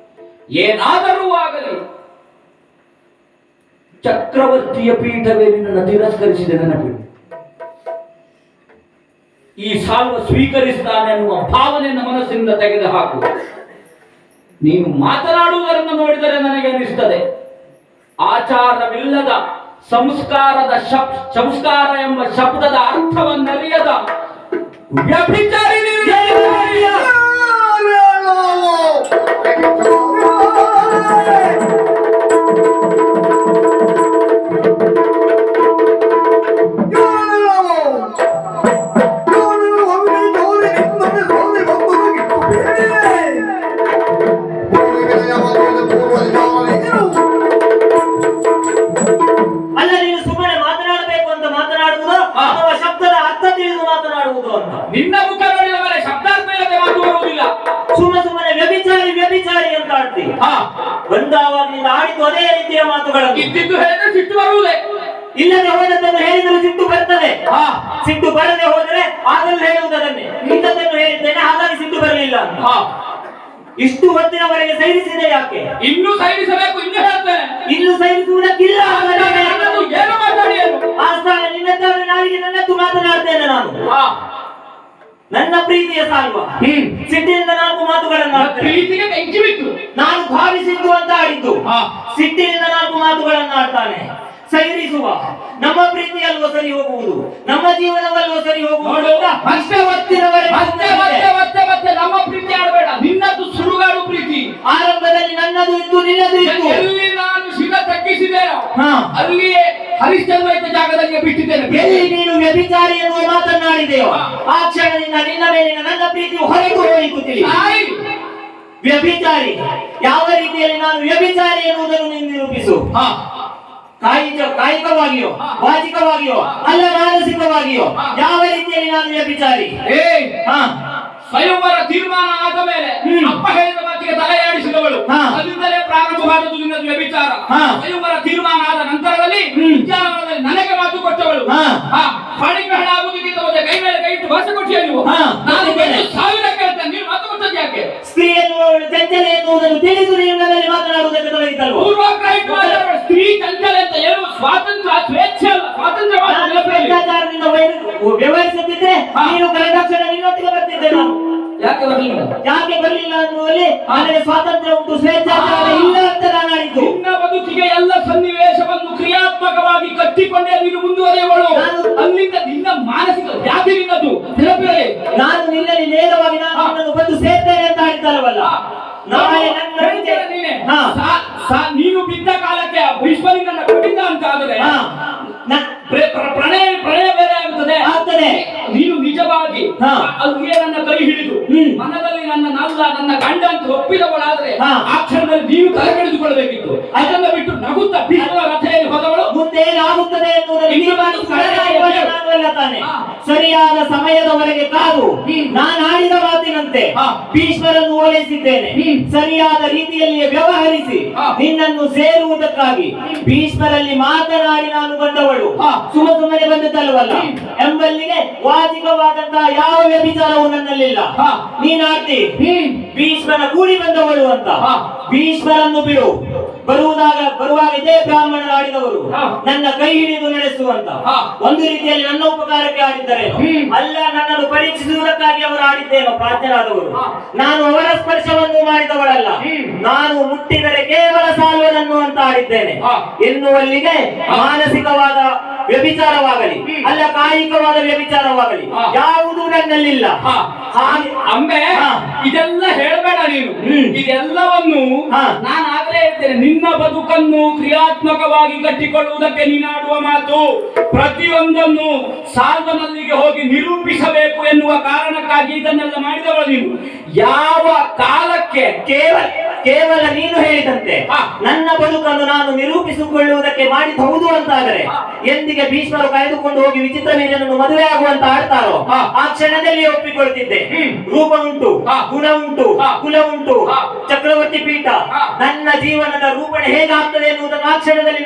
ಏನಾದರೂ ಆಗಲಿ ಚಕ್ರವರ್ತಿಯ ಪೀಠವೇ ನಿನ್ನನ್ನು ತಿರಸ್ಕರಿಸಿದೆ, ನೆನಪಿಡು. ಈ ಸಾಲ್ವ ಸ್ವೀಕರಿಸಿದಾನೆ ಅನ್ನುವ ಭಾವನೆಯನ್ನು ಮನಸ್ಸಿಂದ ತೆಗೆದು ಹಾಕು. ನೀನು ಮಾತನಾಡುವುದನ್ನು ನೋಡಿದರೆ ನನಗೆ ಅನಿಸ್ತದೆ ಆಚಾರವಿಲ್ಲದ ಸಂಸ್ಕಾರ ಎಂಬ ಶಬ್ದದ ಅರ್ಥವನ್ನರಿಯದ ವ್ಯಭಿಚಾರಿ ನಿನ್ನ ಮುಖ ನೋಡಿದ ಮೇಲೆ ಶಬ್ದಾರ್ಥ ಇಲ್ಲದೆ ಮಾತು ಬರುವುದಿಲ್ಲ. ಸುಮ್ಮನೆ ವ್ಯಭಿಚಾರಿ ವ್ಯಭಿಚಾರಿ ಅಂತ ಆಡ್ತಿ. ಬಂದಾವಾಗ ನೀನು ಆಡಿದ್ದು ಅದೇ ರೀತಿಯ ಮಾತುಗಳನ್ನು. ಇದ್ದಿದ್ದು ಹೇಳಿದ್ರೆ ಸಿಟ್ಟು ಬರುವುದೇ. ಇಲ್ಲದೆ ಹೋದದ್ದನ್ನು ಹೇಳಿದ್ರೆ ಸಿಟ್ಟು ಬರ್ತದೆ. ಸಿಟ್ಟು ಬರದೆ ಹೋದರೆ ಆಗಲೂ ಹೇಳುವುದನ್ನೇ, ಇಂಥದ್ದನ್ನು ಹೇಳಿದ್ದೇನೆ ಹಾಗಾಗಿ ಸಿಟ್ಟು ಬರಲಿಲ್ಲ ಅಂತ. ಇಷ್ಟು ಹೊತ್ತಿನವರೆಗೆ ಸೈರಿಸಿದೆ ಯಾಕೆ? ಇನ್ನೂ ಸೈರಿಸಬೇಕು. ಇನ್ನು ಹೇಳ್ತೇನೆ, ಇನ್ನು ಸೈರಿಸುವುದಕ್ಕಿಲ್ಲ. ಏನು ಮಾತಾಡಿ ಆ ಸ್ಥಾನ ನಿನ್ನ ನಾಳಿಗೆ ನನ್ನದ್ದು ಮಾತನಾಡ್ತೇನೆ ನಾನು. ನನ್ನ ಪ್ರೀತಿಯ ಸಾಲ್ವ ಸಿಟ್ಟಿನಿಂದ 4 ಮಾತುಗಳನ್ನು ಪ್ರೀತಿಗೆ ಬೆಂಕಿ ಬಿತ್ತು. ನಾನು ಭಾವಿಸಿದ್ದು ಅಂತ ಆಡಿದ್ದು. ಸಿಟ್ಟಿನಿಂದ 4 ಮಾತುಗಳನ್ನು ಆಡ್ತಾನೆ. ಸೈರಿಸುವ ನಮ್ಮ ಪ್ರೀತಿಯಲ್ವ ಸರಿ ಹೋಗುವುದು, ನಮ್ಮ ಜೀವನವಲ್ವ ಸರಿ ಹೋಗುವುದು. ಮತ್ತೆ ನಮ್ಮ ಪ್ರೀತಿ ಆಡಬೇಡ. ನಿನ್ನದು ಸುಡುಗಾಡು ಪ್ರೀತಿ. ಆರಂಭದಲ್ಲಿ ನನ್ನದು ಇತ್ತು, ನಿನ್ನದು ಇತ್ತು. ಎಲ್ಲಿ ನಾನು ಶಿರ ತಗ್ಗಿಸಿದ್ದೇನೋ ಅಲ್ಲಿಯೇ ಹರಿಶ್ಚಂದ್ರ ಇದ್ದ ಜಾಗದಲ್ಲಿ ಬಿಟ್ಟಿದ್ದೇನೆ. ಎಲ್ಲಿ ನೀನು ವ್ಯಭಿಚಾರಿ ಎನ್ನುವ ಮಾತನ್ನಾಡಿದೆಯೋ ಆ ಕ್ಷಣದಿಂದ ನಿನ್ನ ಮೇಲಿನ ನನ್ನ ಪ್ರೀತಿ ಹೊರಟು ಹೋಯಿತು. ವ್ಯಭಿಚಾರಿ ಯಾವ ರೀತಿಯಲ್ಲಿ ನಾನು ವ್ಯಭಿಚಾರಿ ಎನ್ನುವುದನ್ನು ನೀನು ನಿರೂಪಿಸು. ಕಾಯಿಕವಾಗಿಯೋ ವಾಚಿಕವಾಗಿಯೋ ಅಲ್ಲ ಮಾನಸಿಕವಾಗಿಯೋ ಯಾವ ರೀತಿಯಲ್ಲಿ ನಾನು ವ್ಯಭಿಚಾರಿ? ಸ್ವಯಂವರ ತೀರ್ಮಾನ ಆದ ಮೇಲೆ ಅಪ್ಪ ಹೇಳಿದ ಮಾತಿಗೆ ತಲೆಯಾಡಿಸಿದವಳು. ಅದರಿಂದಲೇ ಪ್ರಾರಂಭವಾದದ್ದು ನಿನ್ನದು ವ್ಯಭಿಚಾರ. ಸ್ವಯಂವರ ತೀರ್ಮಾನ ಆದ ನಂತರದಲ್ಲಿ ವಿಚಾರದಲ್ಲಿ ನನಗೆ ಮಾತು ಕೊಟ್ಟವಳು. ಪಣಿಗ್ರಹಣ ಆಗುವುದಕ್ಕಿಂತ ಮೊದಲೇ ಕೈ ಮೇಲೆ ಕೈ ಇಟ್ಟು ಭಾಷೆ ಕೊಟ್ಟಿಯ ನೀವು. ನಾನು 1000 ಕೇಳ್ತೇನೆ, ನೀನು ಮಾತು ಕೊಟ್ಟದ್ದು ಯಾಕೆ? ಸ್ತ್ರೀ ಎನ್ನುವವಳು ಚಂಚಲೆ ಎನ್ನುವುದನ್ನು ತಿಳಿದು ನೀವು ನನ್ನಲ್ಲಿ ಮಾತನಾಡುವುದಕ್ಕೆ ತೊಡಗಿದ್ದಲ್ವ? ಪೂರ್ವಗ್ರಹ ಇಟ್ಟು ಸ್ತ್ರೀ ಚಂಚಲೆ ಅಂತ ಏನು ಸ್ವಾತಂತ್ರ್ಯ ಸ್ವೇಚ್ಛೆ ಅಲ್ಲ, ಸ್ವಾತಂತ್ರ್ಯ ವ್ಯವಹರಿಸುತ್ತಿದ್ರೆ ನೀನು ಕರೆದಾಕ್ಷಣ ನಿನ್ನೊಟ್ಟಿಗೆ ಬರ್ತಿದ್ದೆ ನಾನು. ಯಾಕೆ ಬರಲಿಲ್ಲ ಅನ್ನುವಲ್ಲಿ ನನಗೆ ಸ್ವಾತಂತ್ರ್ಯ ಉಂಟು, ಸ್ವೇಚ್ಛಾಚಾರ ಇಲ್ಲ ಅಂತ ನಾನು ಆಡಿದ್ದು. ನಿನ್ನ ಬದುಕಿಗೆ ಎಲ್ಲ ಸನ್ನಿವೇಶವನ್ನು ಕ್ರಿಯಾತ್ಮಕವಾಗಿ ಕಟ್ಟಿಕೊಂಡೇ ನೀನು ಮುಂದುವರೆಯುವಳು. ಅಲ್ಲಿಂದ ನಿನ್ನ ಮಾನಸಿಕ ವ್ಯಾಧಿ ನಿನ್ನದು ನೆನಪಿರಲಿ. ನಾನು ನಿನ್ನಲ್ಲಿ ನೇರವಾಗಿ ನಾನು ನಿನ್ನನ್ನು ಬಂದು ಸೇರ್ತೇನೆ ಅಂತ ಆಡಿದ್ದಲ್ಲವಲ್ಲ. ನೀನು ಬಿದ್ದ ಕಾಲಕ್ಕೆ ಭೀಷ್ಮನಿಂದ ಕೊಟ್ಟಿದ್ದ ಅಂತ ಆದರೆ ಪ್ರಣಯ ಬೇರೆ ಆಗುತ್ತದೆ. ನೀನು ನಿಜವಾಗಿ ಅಲ್ಲಿಯೇ ನನ್ನ ಕೈ ಹಿಡಿದು ಮನದಲ್ಲಿ ನನ್ನ ಗಂಡ ಅಂತ ಒಪ್ಪಿದವಳಾದ್ರೆ ಆ ಕ್ಷಣದಲ್ಲಿ ನೀನು ತಲೆಕೆಡಿದುಕೊಳ್ಳಬೇಕಿತ್ತು. ಅದನ್ನ ಬಿಟ್ಟು ನಗುತ್ತಾ ಭೀಷ್ಮನ ರಥೆಯಲ್ಲಿ ಹೋದವಳು ಮುಂದೆ ಏನಾಗುತ್ತದೆ ತಾನೆ. ಸರಿಯಾದ ಸಮಯದವರೆಗೆ ಕಾದು ನಾನು ಆಡಿದ ಮಾತಿನಂತೆ ಭೀಷ್ಮರನ್ನು ಓಲೈಸಿದ್ದೇನೆ. ಸರಿಯಾದ ರೀತಿಯಲ್ಲಿ ವ್ಯವಹರಿಸಿ ನಿನ್ನನ್ನು ಸೇರುವುದಕ್ಕಾಗಿ ಭೀಷ್ಮರಲ್ಲಿ ಮಾತನಾಡಿ ನಾನು ಬಂದವಳು. ಸುಮ್ಮನೆ ಬಂದದ್ದಲ್ವಲ್ಲ ಎಂಬಲ್ಲಿಗೆ ವಾಚಿಕವಾದಂತಹ ಯಾವ ವ್ಯಭಿಚಾರವೂ ನನ್ನಲ್ಲಿಲ್ಲ. ನೀನಾಡ್ತಿ ಭೀಷ್ಮನ ಕೂಡಿ ಬಂದವಳು ಅಂತ. ಭೀಷ್ಮರನ್ನು ಬಿಡು. ಬರುವಾಗ ಇದೇ ಬ್ರಾಹ್ಮಣರು ಆಡಿದವರು ನನ್ನ ಕೈ ಹಿಡಿದು ನಡೆಸುವಂತ ಒಂದು ರೀತಿಯಲ್ಲಿ ನನ್ನ ಉಪಕಾರಕ್ಕೆ ಆಡಿದ್ದರೇನೋ ಅಲ್ಲ, ನನ್ನನ್ನು ಪರೀಕ್ಷಿಸುವುದಕ್ಕಾಗಿ ಅವರು ಆಡಿದ್ದೇನೋ ಪ್ರಾಜ್ಞರಾದವರು. ನಾನು ಅವರ ಸ್ಪರ್ಶವನ್ನು ಮಾಡಿದವಳಲ್ಲ. ನಾನು ಮುಟ್ಟಿದರೆ ಕೇವಲ ಸಾಲ್ವನನ್ನು ಅಂತ ಆಡಿದ್ದೇನೆ ಎನ್ನುವಲ್ಲಿಗೆ ಮಾನಸಿಕವಾದ ವ್ಯಭಿಚಾರವಾಗಲಿ ಅಲ್ಲ ಕಾಯಿಕವಾದ ವ್ಯಭಿಚಾರವಾಗಲಿ ಯಾವುದೂ ನನ್ನಲ್ಲಿಲ್ಲ. ಅಂಬೆ ಇದೆಲ್ಲ ಹೇಳಬೇಡ ನೀನು. ಇದೆಲ್ಲವನ್ನು ನಾನು ಆಗ್ಲೇ ಹೇಳ್ತೇನೆ. ನಿನ್ನ ಬದುಕನ್ನು ಕ್ರಿಯಾತ್ಮಕವಾಗಿ ಕಟ್ಟಿಕೊಳ್ಳುವುದಕ್ಕೆ ನೀನಾಡುವ ಮಾತು ಪ್ರತಿಯೊಂದನ್ನು ಸಾಲ್ವನಲ್ಲಿಗೆ ಹೋಗಿ ನಿರೂಪಿಸಬೇಕು ಎನ್ನುವ ಕಾರಣಕ್ಕಾಗಿ ಇದನ್ನೆಲ್ಲ ಮಾಡಿದವಳು ನೀನು. ಯಾವ ಕಾಲಕ್ಕೆ ಕೇವಲ ನೀನು ಹೇಳಿದಂತೆ ನನ್ನ ಬದುಕನ್ನು ನಾನು ನಿರೂಪಿಸಿಕೊಳ್ಳುವುದಕ್ಕೆ ಮಾಡಿದ ಹೌದು ಅಂತಾದರೆ ಎಂದಿಗೆ ಭೀಷ್ಮರು ಕಾಯ್ದುಕೊಂಡು ಹೋಗಿ ವಿಚಿತ್ರ ವೀರ್ಯನನ್ನು ಮದುವೆ ಆಗುವಂತ ಆಡ್ತಾರೋ ಆ ಕ್ಷಣದಲ್ಲಿ ಒಪ್ಪಿಕೊಳ್ತಿದ್ದೆ. ರೂಪ ಉಂಟು, ಗುಣ ಉಂಟು, ಕುಲ ಉಂಟು, ಚಕ್ರವರ್ತಿ ಪೀಠ. ನನ್ನ ಜೀವನದ ರೂಪಣೆ ಹೇಗಾಗ್ತದೆ ಎನ್ನುವುದನ್ನು ಆ ಕ್ಷಣದಲ್ಲಿ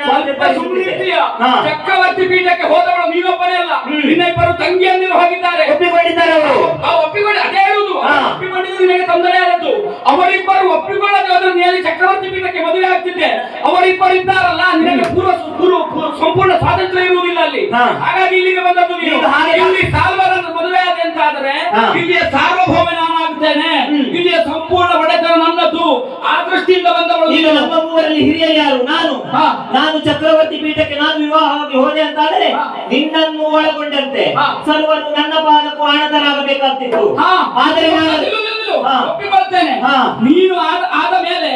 ಚಕ್ರವರ್ತಿ ಪೀಠಕ್ಕೆ ಹೋದವಳು ನೀನೊಬ್ಬನೇ ಅಲ್ಲ, ನಿನ್ನ 2 ತಂಗಿಯಂದಿರು ಹೋಗಿದ್ದಾರೆ. ಒಪ್ಪಿಕೊಂಡಿದ್ದಾರೆ ಅವರು. ಒಪ್ಪಿಕೊಂಡು ಅದೇ ಹೇಳುವುದು, ಒಪ್ಪಿಕೊಂಡಿದ್ದು ನಿನಗೆ ತೊಂದರೆ ಆದದ್ದು. ಅವರಿಬ್ಬರು ಒಪ್ಪಿಕೊಳ್ಳದೆ ಹೋದ್ರೆ ನೀನು ಚಕ್ರವರ್ತಿ ಪೀಠಕ್ಕೆ ಮದುವೆ ಆಗ್ತಿದ್ದೆ. ಅವರಿಬ್ಬರು ಇದ್ದಾರಲ್ಲ, ನಿನಗೆ ಸಂಪೂರ್ಣ ಸ್ವಾತಂತ್ರ್ಯ ಇರುವುದಿಲ್ಲ ಅಲ್ಲಿ. ಹಾಗಾಗಿ ಇಲ್ಲಿಗೆ ಬಂದದ್ದು ನೀನು. ಇಲ್ಲಿ ಸಾಲ್ವರನ್ನು ಮದುವೆ ಆದ ಅಂತ ಆದ್ರೆ ಇಲ್ಲಿಯ ಸಾರ್ವಭೌಮ ನಾನಾಗ್ತೇನೆ, ಇಲ್ಲಿಯ ಸಂಪೂರ್ಣ ಒಡೆತನ ನನ್ನದು. ಆ ದೃಷ್ಟಿಯಿಂದ ಬಂದವಳು. ಈಗ ನಮ್ಮ ಮೂವರಲ್ಲಿ ಹಿರಿಯ ಯಾರು? ನಾನು ಚಕ್ರವರ್ತಿ ಪೀಠಕ್ಕೆ ನಾನು ವಿವಾಹವಾಗಿ ಹೋದೆ ಅಂತಾದ್ರೆ ನಿನ್ನನ್ನು ಒಳಗೊಂಡಂತೆ ಸರ್ವರು ನನ್ನ ಪಾದಕ್ಕೂ ಆಣತರಾಗಬೇಕಾಗ್ತಿತ್ತು. ಆದರೆ ಒಪ್ಪಿಕೊಳ್ತೇನೆ. ನೀನು ಆದ ಮೇಲೆ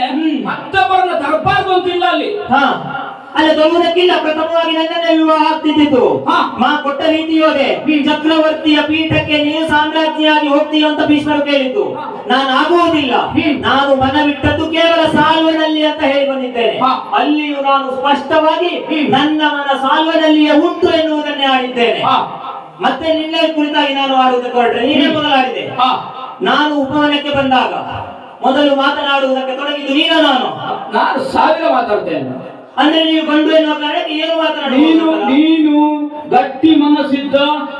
ಮತ್ತೊಬ್ಬರನ್ನ ತರಬಾರ್ದು ಅಂತಿಲ್ಲ ಅಲ್ಲಿ. ಅಲ್ಲ ತರುವುದಕ್ಕಿಲ್ಲ. ಪ್ರಥಮವಾಗಿ ನನ್ನನ್ನೇ ವಿವಾಹ ಆಗ್ತಿದ್ದು ಮಾ ಕೊಟ್ಟ ರೀತಿಯೋದೆ ಚಕ್ರವರ್ತಿಯ ಪೀಠಕ್ಕೆ ನೀವು ಸಾಮ್ರಾಜ್ಞಿಯಾಗಿ ಹೋಗ್ತೀಯ ಅಂತ ಭೀಷ್ಮರು ಕೇಳಿದ್ದು. ನಾನು ಆಗುವುದಿಲ್ಲ, ನಾನು ಮನವಿಟ್ಟದ್ದು ಕೇವಲ ಸಾಲ್ವನಲ್ಲಿ ಅಂತ ಹೇಳಿ ಬಂದಿದ್ದೇನೆ. ಅಲ್ಲಿಯೂ ನಾನು ಸ್ಪಷ್ಟವಾಗಿ ನನ್ನ ಮನ ಸಾಲ್ವನಲ್ಲಿಯೇ ಉಂಟು ಎನ್ನುವುದನ್ನೇ ಆಡಿದ್ದೇನೆ. ಮತ್ತೆ ನಿನ್ನ ಕುರಿತಾಗಿ ನಾನು ಆಡುವುದಕ್ಕೆ ಹೊರಟ್ರೆ ನೀನೇ ಮೊದಲಾಡಿದೆ. ನಾನು ಉಪವನಕ್ಕೆ ಬಂದಾಗ ಮೊದಲು ಮಾತನಾಡುವುದಕ್ಕೆ ತೊಡಗಿದ್ದು ನೀನು. ನಾನು ಸಾವಿರ ಮಾತಾಡ್ತೇನೆ. ಅಂದ್ರೆ ನೀವು ಗಂಡು ಎನ್ನುವ ಕಾರಣಕ್ಕೆ ಏನು ನೀನು ನೀನು ಗಟ್ಟಿ ಮನಸ್ಸಿದ್ದ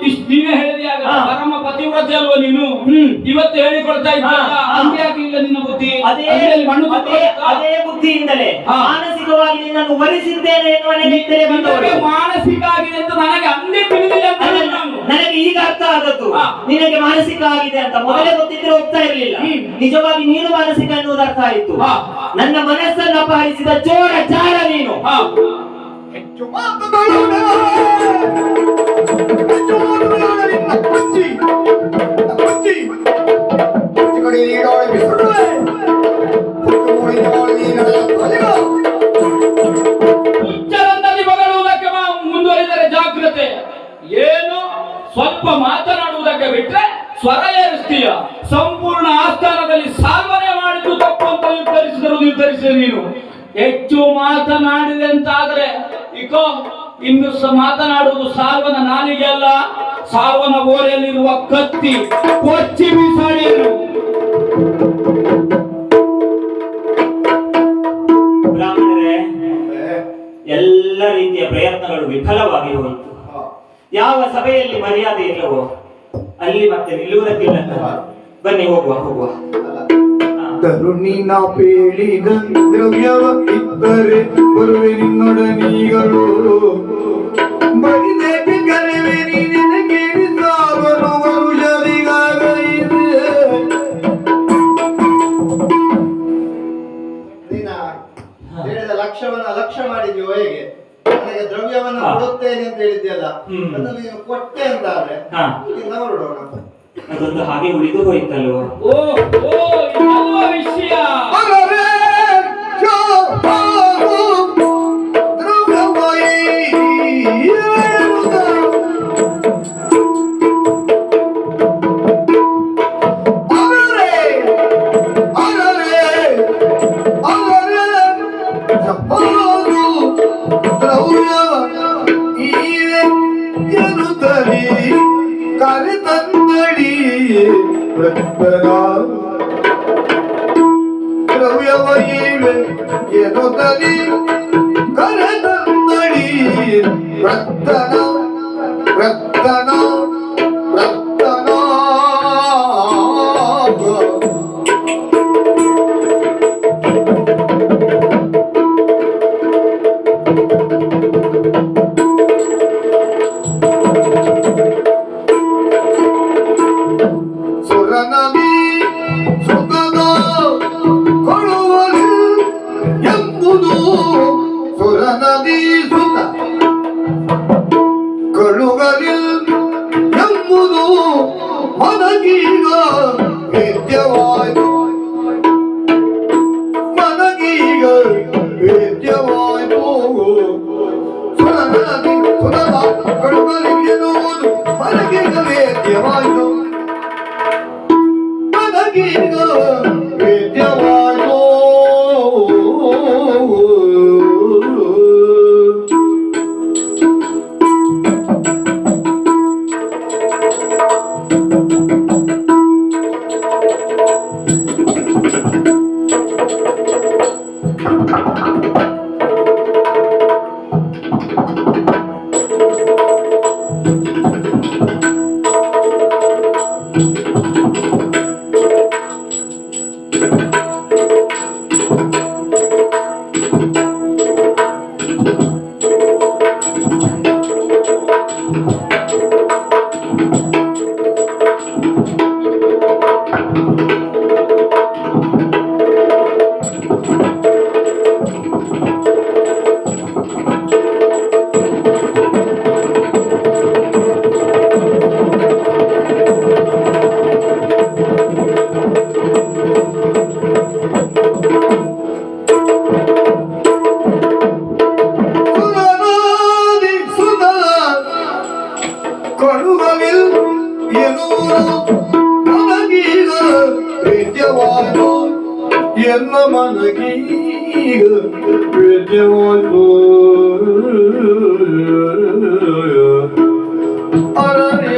ಇಷ್ಟು ನೀನೇ ಹೇಳಿದ್ಯಾಗ ಪರಮ ಪತಿವ್ರತೆ ಅಲ್ವ ನೀನು. ಇವತ್ತು ಹೇಳಿಕೊಳ್ತಾ ಇದ್ದಾಗ ಇಲ್ಲ ನಿನ್ನ ಬುದ್ಧಿ. ಅದೇ ಬುದ್ಧಿಯಿಂದಲೇ ಮಾನಸಿಕವಾಗಿ ನಿನ್ನನ್ನು ವರಿಸಿದ್ದೇನೆ ಎನ್ನುವ ನೆಲೆಯಿಂದಲೇ ಬಂದವರು. ಮಾನಸಿಕ ಆಗಿದೆ ಅಂತ ನನಗೆ ಅಂದೇ ತಿಳಿದಿಲ್ಲ. ನನಗೆ ಈಗ ಅರ್ಥ ಆದದ್ದು ನಿನಗೆ ಮಾನಸಿಕ ಆಗಿದೆ ಅಂತ. ಮೊದಲೇ ಗೊತ್ತಿದ್ರೆ ಹೋಗ್ತಾ ಇರಲಿಲ್ಲ. ನಿಜವಾಗಿ ನೀನು ಮಾನಸಿಕ ಎನ್ನುವುದು ಅರ್ಥ ಆಯಿತು. ನನ್ನ ಮನಸ್ಸನ್ನು ಅಪಹರಿಸಿದ ಚೋರ ಚಾರ ನೀನು. ಹೆಚ್ಚು ಮಾತನಾಡೋಣ, ಹೆಚ್ಚು ಮಾತನಾಡೋಣ ನಿನ್ನ ಕುಚ್ಚಿ ಕುಚ್ಚಿ ಕಡೆ ನೀಡೋಳೆ ಬಿಸುಡುವೆ ಉಚ್ಚರಂದಲ್ಲಿ ಬಗಳುವುದಕ್ಕೆ ಮುಂದುವರಿದರೆ ಜಾಗ್ರತೆ. ಏನು ಸ್ವಲ್ಪ ಮಾತನಾಡುವುದಕ್ಕೆ ಬಿಟ್ರೆ ಸ್ವರ ಏರಿಸ್ತೀಯ. ಸಂಪೂರ್ಣ ಆಸ್ಥಾನದಲ್ಲಿ ಸಾಲ್ವನೆ ಮಾಡಿದ್ದು ತಪ್ಪು ಅಂತ ನಿರ್ಧರಿಸಿದ ನೀನು. ಹೆಚ್ಚು ಮಾತನಾಡಿದೆ ಅಂತಾದ್ರೆ ಇಕೋ ಇನ್ನು ಮಾತನಾಡುವುದು ಸಾಲ್ವನ ನಾಲಿಗೆ ಅಲ್ಲ, ಸಾಲ್ವನ ಗೋರೆಯಲ್ಲಿರುವ ಕತ್ತಿ ಕೊಚ್ಚಿ ಬೀಸಾಡಿಯನ್ನು. ಬ್ರಾಹ್ಮಣರೇ, ಎಲ್ಲ ರೀತಿಯ ಪ್ರಯತ್ನಗಳು ವಿಫಲವಾಗಿ ಹೋಯಿತು. ಯಾವ ಸಭೆಯಲ್ಲಿ ಮರ್ಯಾದೆ ಇಲ್ಲವೋ ಅಲ್ಲಿ ಮತ್ತೆ ನಿಲ್ಲುವುದಕ್ಕಿಲ್ಲ. ಬನ್ನಿ ಹೋಗುವ. ತರುಣಿನ ಪೇಳಿದ ದ್ರವ್ಯವ ಇದ್ದರೆ ಬರುವೆ ನಿನ್ನೊಡನೀಗಳು ಬರಿದೇಕೆ ಕರೆವೆ ನೀನೆ ಕೇಳಿಸಾವನು ವರುಷರಿಗಾಗೈದೆ. ನೀನ ಹೇಳಿದ ಲಕ್ಷ್ಯವನ್ನ ಲಕ್ಷ್ಯ ಮಾಡಿದ್ಯೋ ಹೇಗೆ? ನನಗೆ ದ್ರವ್ಯವನ್ನ ಕೊಡುತ್ತೇನೆ ಅಂತ ಹೇಳಿದ್ಯಲ್ಲ, ಅದನ್ನು ನೀನು ಕೊಟ್ಟೆ ಅಂತ ಆದ್ರೆ ಇಲ್ಲಿಂದ ಹೊರಡೋಣ. ಅದೊಂದು ಹಾಗೆ ಉಳಿದು ಹೋಯ್ತಲ್ವ? ಇನ್ನೊಂದು ವಿಷಯ. ದ್ರವ್ಯವೈವೆ ಎನ್ನುತ್ತಲಿ ಕರೆತಂದಡಿ ರಕ್ತನ ರಕ್ತನ ರಕ್ತನ ಸುರನದಿ ಸುಖದ ಕೊಡುವಲಿ ಎಂಬುದು ಸುರನದಿ ಸುಖ ಕಳುಗಲಿ ಎಂಬುದು ಮನಗೀಗ ವೇದ್ಯವಾಯ್ತು. ಮನಗೀಗ ವೇದ್ಯವಾಯ್ತು. ಸುರನದಿ ಸುಖದ ಕಳುಗಲಿ ಎನ್ನುವುದು ಮನಗೀಗ ವೇದ್ಯವಾಯ್ತು. ಮನಗೀಗ ವೇದ್ಯವಾಯ್ತು. ಎನ್ನ ಮನಗೀಗ ವೇದ್ಯವಾಯ್ತು. ಅರೇ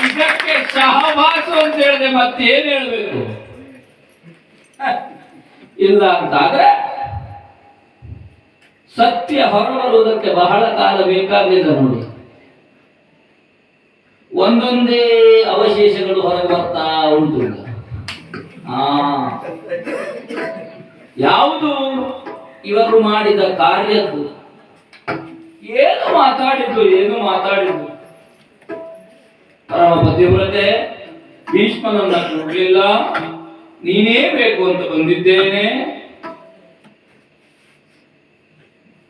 ಇದಕ್ಕೆ ಶಹಬಾಸು ಅಂತ ಹೇಳಿದೆ, ಮತ್ತೇನು ಹೇಳ್ಬೇಕು? ಇಲ್ಲ ಅಂತಾದ್ರೆ ಸತ್ಯ ಹೊರಬರುವುದಕ್ಕೆ ಬಹಳ ಕಾಲ ಬೇಕಾಗಿದೆ ನೋಡಿ. ಒಂದೊಂದೇ ಅವಶೇಷಗಳು ಹೊರಗೆ ಬರ್ತಾ ಉಂಟು. ಯಾವುದು ಇವರು ಮಾಡಿದ ಕಾರ್ಯದ್ದು, ಏನು ಮಾತಾಡಿದ್ದು ಪರಮ ಪತಿವ್ರತೆ ಭೀಷ್ಮನನ್ನ ನೋಡ್ಲಿಲ್ಲ, ನೀನೇ ಬೇಕು ಅಂತ ಬಂದಿದ್ದೇನೆ.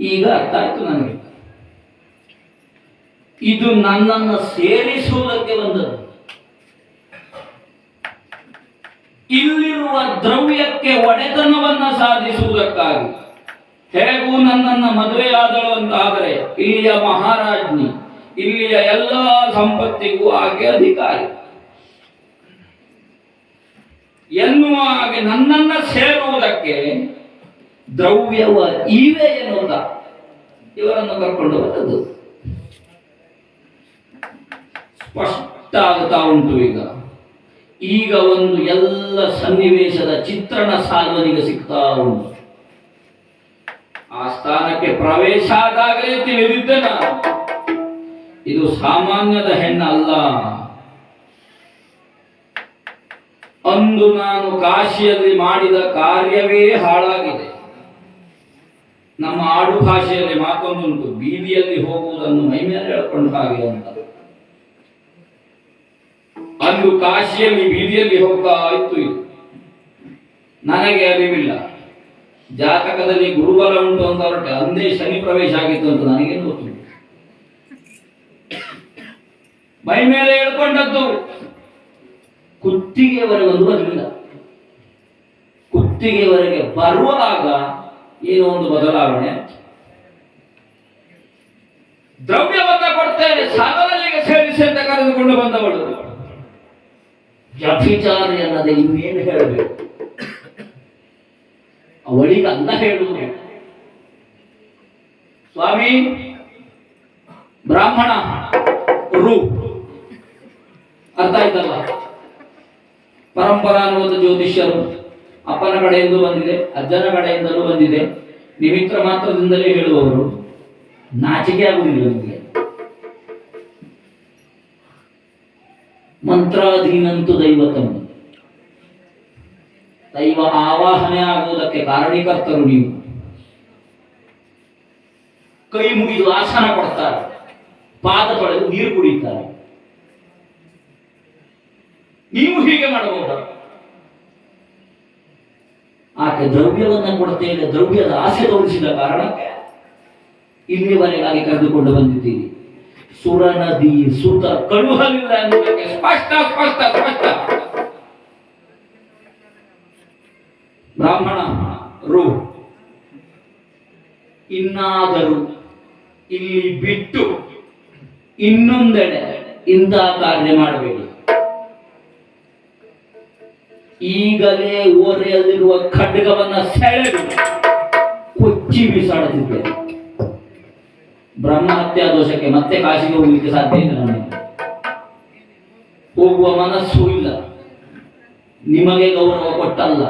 ಈಗ ಅರ್ಥ ಆಯ್ತು ನನಗೆ, ಇದು ನನ್ನನ್ನು ಸೇರಿಸುವುದಕ್ಕೆ ಬಂದದ್ದು. ಇಲ್ಲಿರುವ ದ್ರವ್ಯಕ್ಕೆ ಒಡೆತನವನ್ನ ಸಾಧಿಸುವುದಕ್ಕಾಗಿ. ಹೇಗೂ ನನ್ನನ್ನು ಮದುವೆಯಾದಳು ಅಂತಾದರೆ ಇಲ್ಲಿಯ ಮಹಾರಾಜ್ಞಿ, ಇಲ್ಲಿಯ ಎಲ್ಲ ಸಂಪತ್ತಿಗೂ ಆಕೆ ಅಧಿಕಾರಿ ಎನ್ನುವ ಹಾಗೆ ನನ್ನನ್ನ ಸೇರುವುದಕ್ಕೆ ದ್ರವ್ಯವ ಇವೆ ಎನ್ನುವುದ ಇವರನ್ನು ಕರ್ಕೊಂಡು ಬಂದದ್ದು ಸ್ಪಷ್ಟ ಆಗ್ತಾ ಉಂಟು. ಈಗ ಒಂದು ಎಲ್ಲ ಸನ್ನಿವೇಶದ ಚಿತ್ರಣ ಸಾಲ್ವನಿಗೆ ಸಿಗ್ತಾ ಉಂಟು. ಆ ಸ್ಥಾನಕ್ಕೆ ಪ್ರವೇಶ ಆದಾಗಲೇ ತಿಳಿದಿದ್ದೆ ನಾನು, ಇದು ಸಾಮಾನ್ಯದ ಹೆಣ್ಣಲ್ಲ. ಅಂದು ನಾನು ಕಾಶಿಯಲ್ಲಿ ಮಾಡಿದ ಕಾರ್ಯವೇ ಹಾಳಾಗಿದೆ. ನಮ್ಮ ಆಡು ಭಾಷೆಯಲ್ಲಿ ಮಾತೊಂದುಂಟು, ಬೀದಿಯಲ್ಲಿ ಹೋಗುವುದನ್ನು ಮೈಮೇಲೆ ಹೇಳ್ಕೊಂಡು ಹಾಗೆ ಅಂತ. ಅಂದು ಕಾಶಿಯಲ್ಲಿ ಬೀದಿಯಲ್ಲಿ ಹೋಗ್ತಾ ಇತ್ತು. ಇದು ನನಗೆ ಅರಿವಿಲ್ಲ, ಜಾತಕದಲ್ಲಿ ಗುರುಬಲ ಉಂಟು ಅಂತ ಹೊರಟೆ, ಅಂದೇ ಶನಿ ಪ್ರವೇಶ ಆಗಿತ್ತು ಅಂತ ನನಗೇನು ಗೊತ್ತಿಲ್ಲ. ಮೈ ಮೇಲೆ ಹೇಳ್ಕೊಂಡದ್ದು ಕುತ್ತಿಗೆವರೆಗೊಂದು ಬರಲಿಲ್ಲ. ಕುತ್ತಿಗೆವರೆಗೆ ಬರುವಾಗ ಏನೋ ಒಂದು ಬದಲಾವಣೆ. ದ್ರವ್ಯವನ್ನ ಕೊಡ್ತೇನೆ, ಸಾಗರಲ್ಲಿಗೆ ಸೇರಿಸಿ ಅಂತ ಕರೆದುಕೊಂಡು ಬಂದವಳು ವ್ಯಭಿಚಾರಿ ಅನ್ನದೆ ಇನ್ನೇನು ಹೇಳಬೇಕು. ಅವಳಿಗೆ ಅಲ್ಲ ಹೇಳುವುದು. ಸ್ವಾಮಿ ಬ್ರಾಹ್ಮಣ ರು ಅರ್ಥ ಆಯ್ತಲ್ಲ. ಪರಂಪರಾ ಅನ್ನುವುದು ಜ್ಯೋತಿಷ್ಯರು ಅಪ್ಪನ ಕಡೆಯಿಂದ ಬಂದಿದೆ, ಅಜ್ಜನ ಕಡೆಯಿಂದಲೂ ಬಂದಿದೆ. ನಿಮಿತ್ರ ಮಾತ್ರದಿಂದಲೇ ಹೇಳುವವರು. ನಾಚಿಕೆ ಆಗುವುದಿಲ್ಲ ನಿಮಗೆ. ಮಂತ್ರಾಧೀನಂತು ದೈವತಂ, ದೈವ ಆವಾಹನೆ ಆಗುವುದಕ್ಕೆ ಕಾರಣೀಕರ್ತರು ನೀವು. ಕೈ ಮುಗಿದು ಆಸನ ಕೊಡ್ತಾರೆ, ಪಾದ ತೊಳೆದು ನೀರು ಕುಡಿಯುತ್ತಾರೆ. ನೀವು ಹೀಗೆ ಮಾಡಬಹುದು. ಆಕೆ ದ್ರವ್ಯವನ್ನ ಕೊಡ್ತೇನೆ, ದ್ರವ್ಯದ ಆಸೆ ತೋರಿಸಿದ ಕಾರಣಕ್ಕೆ ಇಲ್ಲಿವರೆಗಾಗಿ ಕರೆದುಕೊಂಡು ಬಂದಿದ್ದೀರಿ. ಸುರ ನದಿ ಸುತ ಕಳುಹಲಿಲ್ಲ ಎನ್ನುವುದಕ್ಕೆ ಸ್ಪಷ್ಟ ಸ್ಪಷ್ಟ ಸ್ಪಷ್ಟ. ಬ್ರಾಹ್ಮಣ ರು ಇನ್ನಾದರೂ ಇಲ್ಲಿ ಬಿಟ್ಟು ಇನ್ನೊಂದೆಡೆ ಇಂತಹ ಕಾರ್ಯ ಮಾಡಬೇಡಿ. ಈಗಲೇ ಓರೆಯಲ್ಲಿರುವ ಖಡ್ಗವನ್ನ ಸೆಳೆದು ಕೊಚ್ಚಿ ಬೀಸಾಡುತ್ತಿದ್ದೇನೆ. ಬ್ರಹ್ಮಹತ್ಯಾ ದೋಷಕ್ಕೆ ಮತ್ತೆ ಕಾಶಿಗೆ ಹೋಗ್ಲಿಕ್ಕೆ ಸಾಧ್ಯ ಇಲ್ಲ. ನನಗೆ ಹೋಗುವ ಮನಸ್ಸು ಇಲ್ಲ. ನಿಮಗೆ ಗೌರವ ಕೊಟ್ಟಲ್ಲ,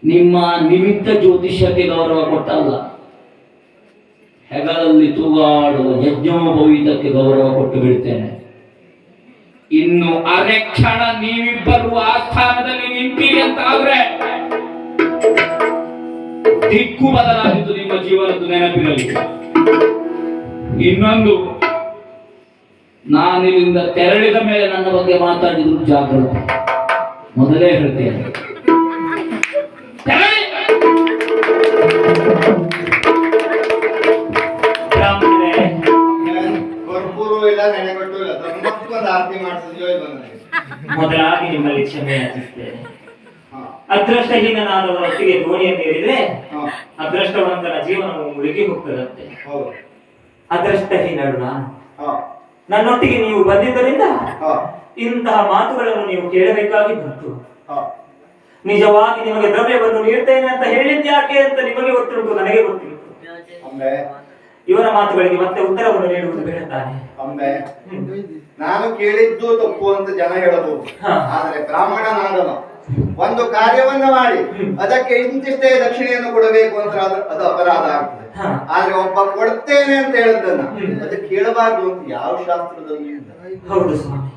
ನಿಮ್ಮ ನಿಮಿತ್ತ ಜ್ಯೋತಿಷ್ಯಕ್ಕೆ ಗೌರವ ಕೊಟ್ಟಲ್ಲ, ಹೆಗಲಲ್ಲಿ ತೂಗಾಡುವ ಯಜ್ಞೋಪವೀತಕ್ಕೆ ಗೌರವ ಕೊಟ್ಟು ಬಿಡ್ತೇನೆ. ಇನ್ನು ಅರೆ ಕ್ಷಣ ನೀವಿಬ್ಬರು ಆ ಸ್ಥಾನದಲ್ಲಿ ನಿಂತೀರಿ ಅಂತ ಆದ್ರೆ ದಿಕ್ಕು ಬದಲಾಗಿದ್ದು ನಿಮ್ಮ ಜೀವನದ ನೆನಪಿನಲ್ಲಿ. ಇನ್ನೊಂದು, ನಾನಿಲ್ಲಿಂದ ತೆರಳಿದ ಮೇಲೆ ನನ್ನ ಬಗ್ಗೆ ಮಾತಾಡಿದ್ರು ಜಾಗೃತಿ. ಮೊದಲೇ ಹೇಳ್ತೇನೆ, ಮೊದಲಾಗಿ ನಿಮ್ಮಲ್ಲಿ ಕ್ಷಮೆ ಯಾಚಿಸ್ತೇನೆ. ಅದೃಷ್ಟಹೀನನಾದವರೊಟ್ಟಿಗೆ ದೋಣಿಯನ್ನು ಏರಿದ್ರೆ ಅದೃಷ್ಟವಂತನ ಜೀವನವು ಮುಳುಗಿ ಹೋಗ್ತದಂತೆ. ಅದೃಷ್ಟಹೀನರು ನಾನು. ನನ್ನೊಟ್ಟಿಗೆ ನೀವು ಬಂದಿದ್ದರಿಂದ ಇಂತಹ ಮಾತುಗಳನ್ನು ನೀವು ಕೇಳಬೇಕಾಗಿ ಬಂತು. ನಿಜವಾಗಿ ನಿಮಗೆ ದ್ರವ್ಯವನ್ನು ನೀಡ್ತೇನೆ ಅಂತ ಹೇಳಿದ್ಯಾಕೆ ಅಂತ ನಿಮಗೆ ಗೊತ್ತಿರುವುದು, ನನಗೆ ಗೊತ್ತಿರುವುದು. ಇವರ ಮಾತುಗಳಿಗೆ ಮತ್ತೆ ಉತ್ತರವನ್ನು ನೀಡುವುದು ಬೇಡ ತಾನೆ. ನಾನು ಕೇಳಿದ್ದು ತಪ್ಪು ಅಂತ ಜನ ಹೇಳಬಹುದು, ಆದರೆ ಬ್ರಾಹ್ಮಣನಾದವ ಒಂದು ಕಾರ್ಯವನ್ನ ಮಾಡಿ ಅದಕ್ಕೆ ಇಂತಿಷ್ಟೇ ದಕ್ಷಿಣೆಯನ್ನು ಕೊಡಬೇಕು ಅಂತ ಅದು ಅಪರಾಧ ಆಗ್ತದೆ. ಆದ್ರೆ ಒಬ್ಬ ಕೊಡ್ತೇನೆ ಅಂತ ಹೇಳಿದ್ದನ್ನ ಅದು ಕೇಳಬಾರ್ದು ಅಂತ ಯಾವ ಶಾಸ್ತ್ರದಲ್ಲಿ ಇಲ್ಲ. ಹೌದು ಸ್ವಾಮಿ.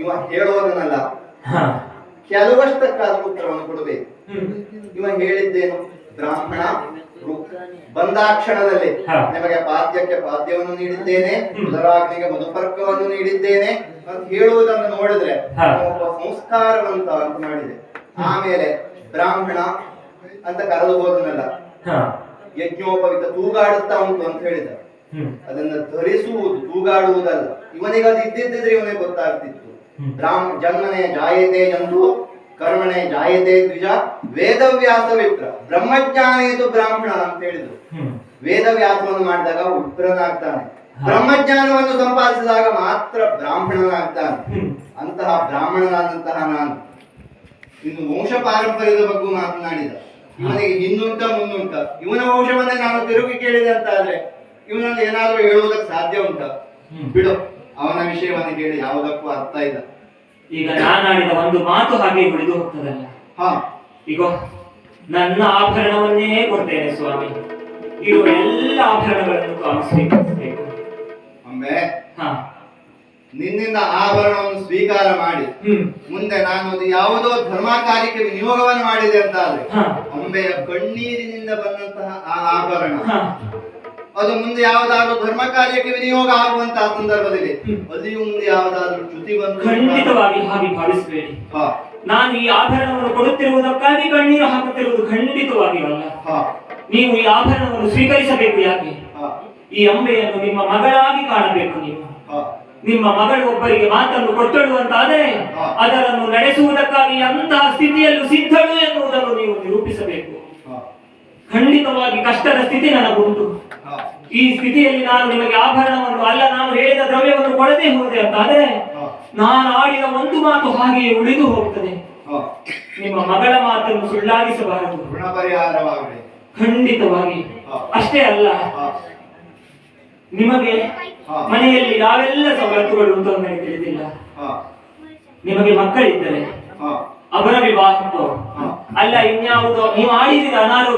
ಇವ ಹೇಳೋದನ್ನಲ್ಲ, ಕೆಲವಷ್ಟಕ್ಕಾದ ಉತ್ತರವನ್ನು ಕೊಡಬೇಕು. ಇವ ಹೇಳಿದ್ದೇನು, ಬ್ರಾಹ್ಮಣ ಬಂದಾಕ್ಷಣದಲ್ಲಿ ಹಾ. ನಿಮಗೆ ಪಾದ್ಯಕ್ಕೆ ಪಾದ್ಯವನ್ನು ನೀಡಿದ್ದೇನೆ, ಉದರಾಗ್ನಿಗೆ ಮಧುಪರ್ಕವನ್ನು ನೀಡಿದ್ದೇನೆ ಅಂತ ಹೇಳುವುದನ್ನು ನೋಡಿದ್ರೆ ಹಾ. ಒಬ್ಬ ಸಂಸ್ಕಾರವಂತ ಅಂತ ಮಾಡಿದೆ. ಆಮೇಲೆ ಬ್ರಾಹ್ಮಣ ಅಂತ ಕರೆದು ಹೋದನಲ್ಲ, ಯಜ್ಞೋಪವಿತ ತೂಗಾಡುತ್ತಾ ಉಂಟು ಅಂತ ಹೇಳಿದ. ಅದನ್ನ ಧರಿಸುವುದು ತೂಗಾಡುವುದಲ್ಲ. ಇವನಿಗೆ ಅದು ಇದ್ದಿದ್ದಿದ್ರೆ ಇವನಿಗೆ ಗೊತ್ತಾಗ್ತಿತ್ತು. ಜನ್ಮನೆ ಜಾಯತೆ ಜಂತು ಕರ್ಮಣೆ ಜಾಯತೆ ದ್ವಿಜ ವೇದವ್ಯಾಸ ವಿಪ್ರ ಬ್ರಹ್ಮಜ್ಞಾನೇತು ಬ್ರಾಹ್ಮಣ ಅಂತ ಹೇಳಿದ್ರು. ವೇದವ್ಯಾಸವನ್ನು ಮಾಡಿದಾಗ ವಿಪ್ರನಾಗ್ತಾನೆ, ಬ್ರಹ್ಮಜ್ಞಾನವನ್ನು ಸಂಪಾದಿಸಿದಾಗ ಮಾತ್ರ ಬ್ರಾಹ್ಮಣನಾಗ್ತಾನೆ. ಅಂತಹ ಬ್ರಾಹ್ಮಣನಾದಂತಹ ನಾನು ಇನ್ನು ವಂಶ ಪಾರಂಪರ್ಯದ ಬಗ್ಗೆ ಮಾತನಾಡಿದ. ಇವನಿಗೆ ಹಿಂದುಂಟ ಮುಂದುಂಟ, ಇವನ ವಂಶವನ್ನೇ ನಾನು ತಿರುಗಿ ಕೇಳಿದೆ ಅಂತ ಆದ್ರೆ ಇವನಲ್ಲಿ ಏನಾದ್ರೂ ಹೇಳುವುದಕ್ಕೆ ಸಾಧ್ಯ ಉಂಟ? ಬಿಡು, ಅವನ ವಿಷಯವನ್ನು ಕೇಳಿ ಯಾವುದಕ್ಕೂ ಅರ್ಥ ಇಲ್ಲ. ಈಗ ನಾನಾಡಿದ ಒಂದು ಮಾತು ಹಾಗೆ ಉಳಿದು ಹೋಗ್ತದಲ್ಲ. ಈಗ ನನ್ನ ಆಭರಣವನ್ನೇ ಕೊಡ್ತೇನೆ ಸ್ವಾಮಿ, ಇರುವ ಎಲ್ಲ ಆಭರಣಗಳನ್ನು ತಾವು ಸ್ವೀಕರಿಸಬೇಕು. ಅಂಬೆ, ನಿನ್ನಿಂದ ಆಭರಣವನ್ನು ಸ್ವೀಕಾರ ಮಾಡಿ ಮುಂದೆ ನಾನು ಅದು ಯಾವುದೋ ಧರ್ಮ ಕಾರ್ಯಕ್ಕೆ ವಿನಿಯೋಗವನ್ನು ಮಾಡಿದೆ ಅಂತ ಆದ್ರೆ ಅಂಬೆಯ ಕಣ್ಣೀರಿನಿಂದ ಬಂದಂತಹ ಆ ಆಭರಣ ಅದು ಮುಂದೆ ಯಾವುದಾದ್ರೂ ಧರ್ಮ ಕಾರ್ಯಕ್ಕೆ ವಿನಿಯೋಗ ಆಗುವಂತಹ ಸಂದರ್ಭದಲ್ಲಿ ಅಲ್ಲಿಯೂ ಮುಂದೆ ಯಾವುದಾದ್ರೂ ಚ್ಯುತಿ ಬಂದು ಖಂಡಿತವಾಗಿ ಹಾಗೆ ಭಾವಿಸಬೇಡಿ. ನಾನು ಈ ಆಭರಣವನ್ನು ಕೊಡುತ್ತಿರುವುದಕ್ಕಾಗಿ ಕಣ್ಣೀರು ಹಾಕುತ್ತಿರುವುದು ಖಂಡಿತವಾಗಿ ಅಲ್ಲ. ನೀವು ಈ ಆಭರಣವನ್ನು ಸ್ವೀಕರಿಸಬೇಕು. ಯಾಕೆ? ಈ ಅಂಬೆಯನ್ನು ನಿಮ್ಮ ಮಗಳಾಗಿ ಕಾಣಬೇಕು. ನೀವು ನಿಮ್ಮ ಮಗಳು ಒಬ್ಬರಿಗೆ ಮಾತನ್ನು ಕೊಟ್ಟಳು ಅಂತಾದರೆ ಅದನ್ನು ನಡೆಸುವುದಕ್ಕಾಗಿ ಅಂತಹ ಸ್ಥಿತಿಯಲ್ಲೂ ಸಿದ್ಧಳು ಎನ್ನುವುದನ್ನು ನೀವು ನಿರೂಪಿಸಬೇಕು. ಖಂಡಿತವಾಗಿ ಕಷ್ಟದ ಸ್ಥಿತಿ ನನಗುಂಟು. ಈ ಸ್ಥಿತಿಯಲ್ಲಿ ನಾನು ನಿಮಗೆ ಆಭರಣವನ್ನು ಅಲ್ಲ, ನಾನು ಹೇಳಿದ ದ್ರವ್ಯವನ್ನು ಕೊಡದೆ ಹೋದೆ ಅಂತಾದ್ರೆ ನಾನು ಆಡಿದ ಒಂದು ಮಾತು ಹಾಗೆಯೇ ಉಳಿದು ಹೋಗ್ತದೆ. ನಿಮ್ಮ ಮಗಳ ಮಾತನ್ನು ಸುಳ್ಳಾಗಿಸಬಾರದು. ಖಂಡಿತವಾಗಿ. ಅಷ್ಟೇ ಅಲ್ಲ, ನಿಮಗೆ ಮನೆಯಲ್ಲಿ ಯಾವೆಲ್ಲ ಸವಲತ್ತುಗಳು ಉಂಟು ಅಂತ ನನಗೆ ತಿಳಿದಿಲ್ಲ. ನಿಮಗೆ ಮಕ್ಕಳಿದ್ದರೆ ಅವರ ವಿವಾಹಕ್ಕೋ ಅಲ್ಲ ಇನ್ಯಾವುದೋ ನೀವು ಆಡಿದ ಅನಾರೋಗ್ಯ